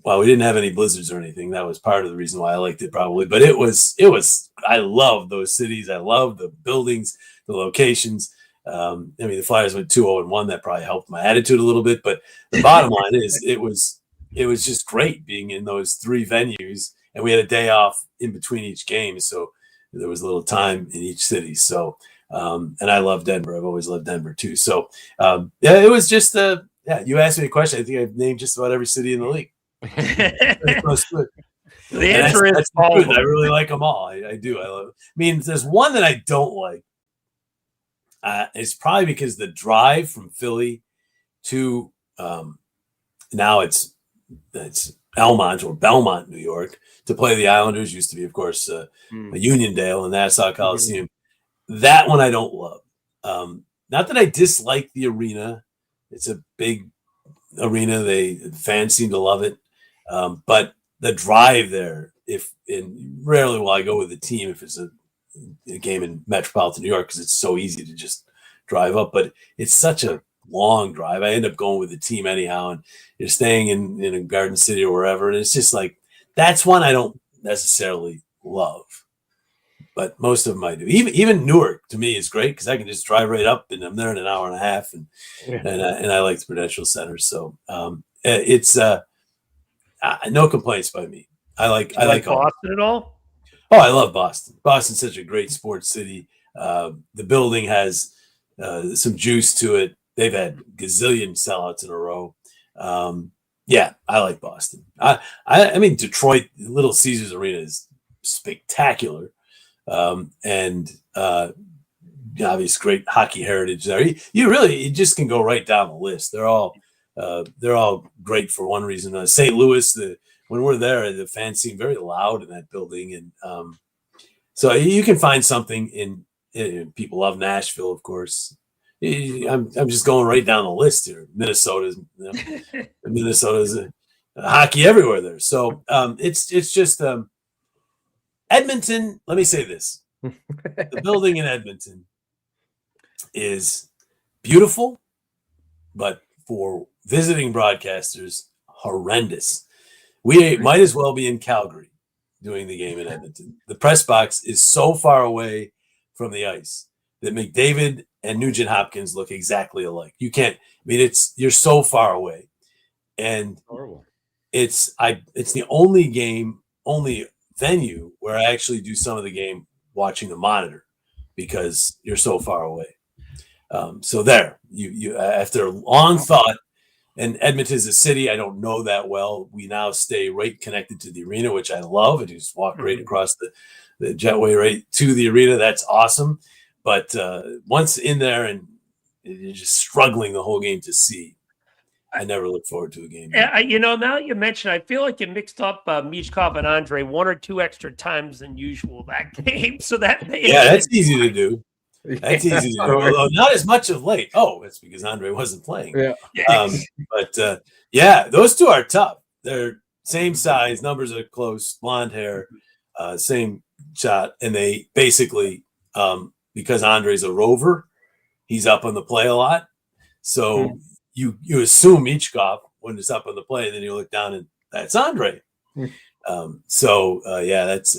S2: while we didn't have any blizzards or anything, that was part of the reason why I liked it probably. But it was. I love those cities. I love the buildings, the locations. I mean, the Flyers went 2-0-1. That probably helped my attitude a little bit. But the bottom line is, it was just great being in those 3 venues, and we had a day off in between each game, so there was a little time in each city. So, and I love Denver. I've always loved Denver too. So, it was just you asked me a question. I think I've named just about every city in the league.
S1: The
S2: Close to it.
S1: answer is
S2: that's the
S1: all of
S2: truth. I
S1: them.
S2: really like them all. I do. I mean, there's one that I don't like. It's probably because the drive from Philly to now it's Elmont or Belmont, New York, to play the Islanders. Used to be, of course, Uniondale and Nassau Coliseum. That one I don't love. Not that I dislike the arena. It's a big arena. Fans seem to love it. But the drive there, rarely will I go with the team if it's a game in metropolitan New York because it's so easy to just drive up. But it's such a long drive. I end up going with the team anyhow, and you're staying in a Garden City or wherever, and it's just like that's one I don't necessarily love. But most of them I do. Even Newark to me is great because I can just drive right up and I'm there in an hour and a half, and I like the Prudential Center. So it's no complaints by me. I like
S1: Boston at all?
S2: Oh, I love Boston. Boston's such a great sports city. The building has some juice to it. They've had gazillion sellouts in a row. Yeah, I like Boston. I mean, Detroit, Little Caesars Arena is spectacular. And obvious great hockey heritage there. You just can go right down the list. They're all great for one reason. St. Louis, when we're there, the fans seem very loud in that building, and so you can find something in people love Nashville, of course. I'm just going right down the list here. Minnesota's hockey everywhere there. So it's just Edmonton. Let me say this: the building in Edmonton is beautiful, but for visiting broadcasters, horrendous. We might as well be in Calgary doing the game in Edmonton. The press box is so far away from the ice that McDavid and Nugent Hopkins look exactly alike. You can't. I mean, you're so far away, and
S5: Horrible.
S2: It's the only venue where I actually do some of the game watching the monitor because you're so far away. So there, you after a long thought, and Edmonton is a city I don't know that well. We now stay right connected to the arena, which I love. And you just walk right across the jetway right to the arena. That's awesome. But once in there and you're just struggling the whole game to see, I never look forward to a game.
S1: Now you mention, I feel like you mixed up Michkov and Andre one or two extra times than usual that game. So
S2: that's easy to do. That's easy to do. Although not as much of late. Oh, it's because Andre wasn't playing.
S4: Yeah.
S2: But those two are tough. They're same size, numbers are close, blonde hair, same shot, and they basically because Andre's a rover, he's up on the play a lot. So you assume Michkov when it's up on the play, and then you look down and that's Andre. That's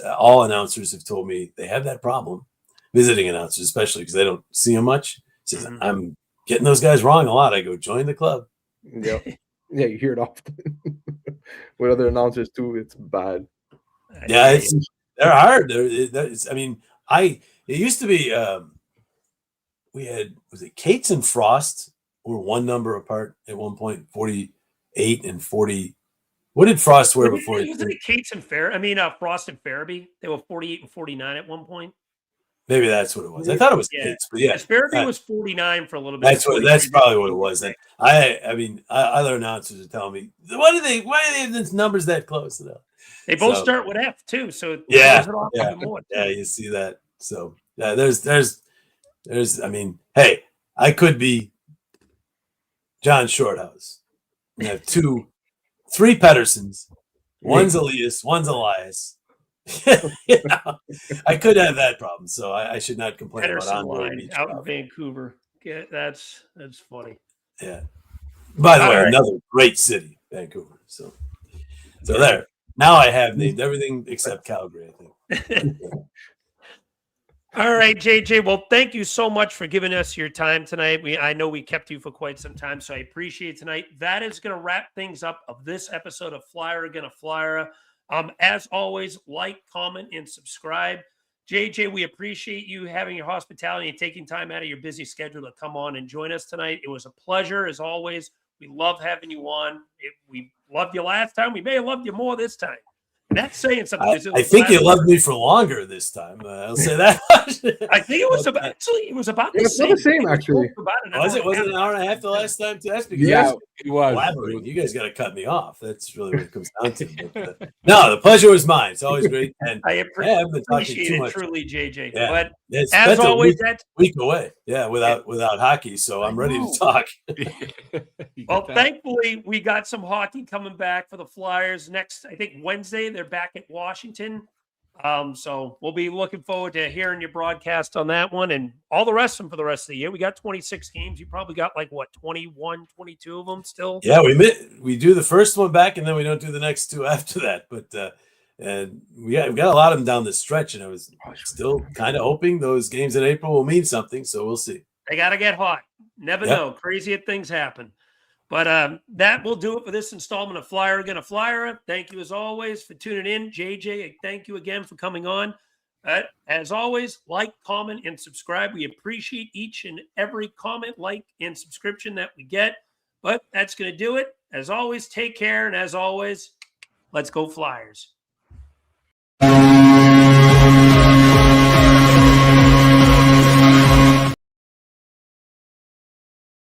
S2: all announcers have told me they have that problem. Visiting announcers, especially because they don't see him much. Says, I'm getting those guys wrong a lot. I go, join the club.
S4: Yeah, you hear it often. With other announcers too, it's bad.
S2: Yeah, they're hard. It used to be we had, was it Cates and Frost were one number apart at one point, 48 and 40. What did Frost wear before?
S1: Wasn't it Cates and Frost and Farabee? They were 48 and 49 at one point.
S2: Maybe that's what it was. I thought it was Cates, but yeah.
S1: Farabee was 49 for a little bit.
S2: That's probably what it was. And other announcers are telling me, why do they have these numbers that close?
S1: They both start with F too. So
S2: you see that. So there's hey, I could be John Shorthouse and have 3 Pedersens. One's Elias, one's Elias. I could have that problem, so I should not complain about Andre
S1: out in Vancouver. That's funny.
S2: Yeah. By the way, another great city, Vancouver. So there. Now I have named everything except Calgary, I think.
S1: All right, JJ. Well, thank you so much for giving us your time tonight. I know we kept you for quite some time, so I appreciate it tonight. That is going to wrap things up of this episode of Flyer Gonna Flyer. As always, like, comment, and subscribe. JJ, we appreciate you having your hospitality and taking time out of your busy schedule to come on and join us tonight. It was a pleasure, as always. We love having you on. We loved you last time. We may have loved you more this time. And that's saying something.
S2: I think you loved me for longer this time. I'll say that.
S1: I think it was about
S4: Yeah,
S1: the
S4: it's
S1: same.
S4: not the same, actually.
S2: Was it an hour and a half the last time too? That's because
S5: Yeah,
S2: you
S5: it was.
S2: elaborating. You guys got to cut me off. That's really what it comes down to. But, no, the pleasure was mine. It's always great. And
S1: I
S2: haven't been talking
S1: appreciate
S2: too
S1: it
S2: much.
S1: truly, JJ.
S2: Yeah.
S1: But
S2: It's
S1: as
S2: been
S1: always,
S2: a week away. Yeah, without hockey, so I'm ready to talk.
S1: Well, thankfully, we got some hockey coming back for the Flyers next. I think Wednesday they're back at Washington. So we'll be looking forward to hearing your broadcast on that one and all the rest of them for the rest of the year. We got 26 games. You probably got 21, 22 of them still.
S2: Yeah, we do the first one back and then we don't do the next two after that. But and we got a lot of them down the stretch, and I was still kind of hoping those games in April will mean something. So we'll see.
S1: They got to get hot. Never know. Crazy things happen. But that will do it for this installment of Flyer Again, a Flyer. Thank you as always for tuning in. JJ, thank you again for coming on. As always, like, comment, and subscribe. We appreciate each and every comment, like, and subscription that we get. But that's going to do it. As always, take care. And as always, let's go Flyers.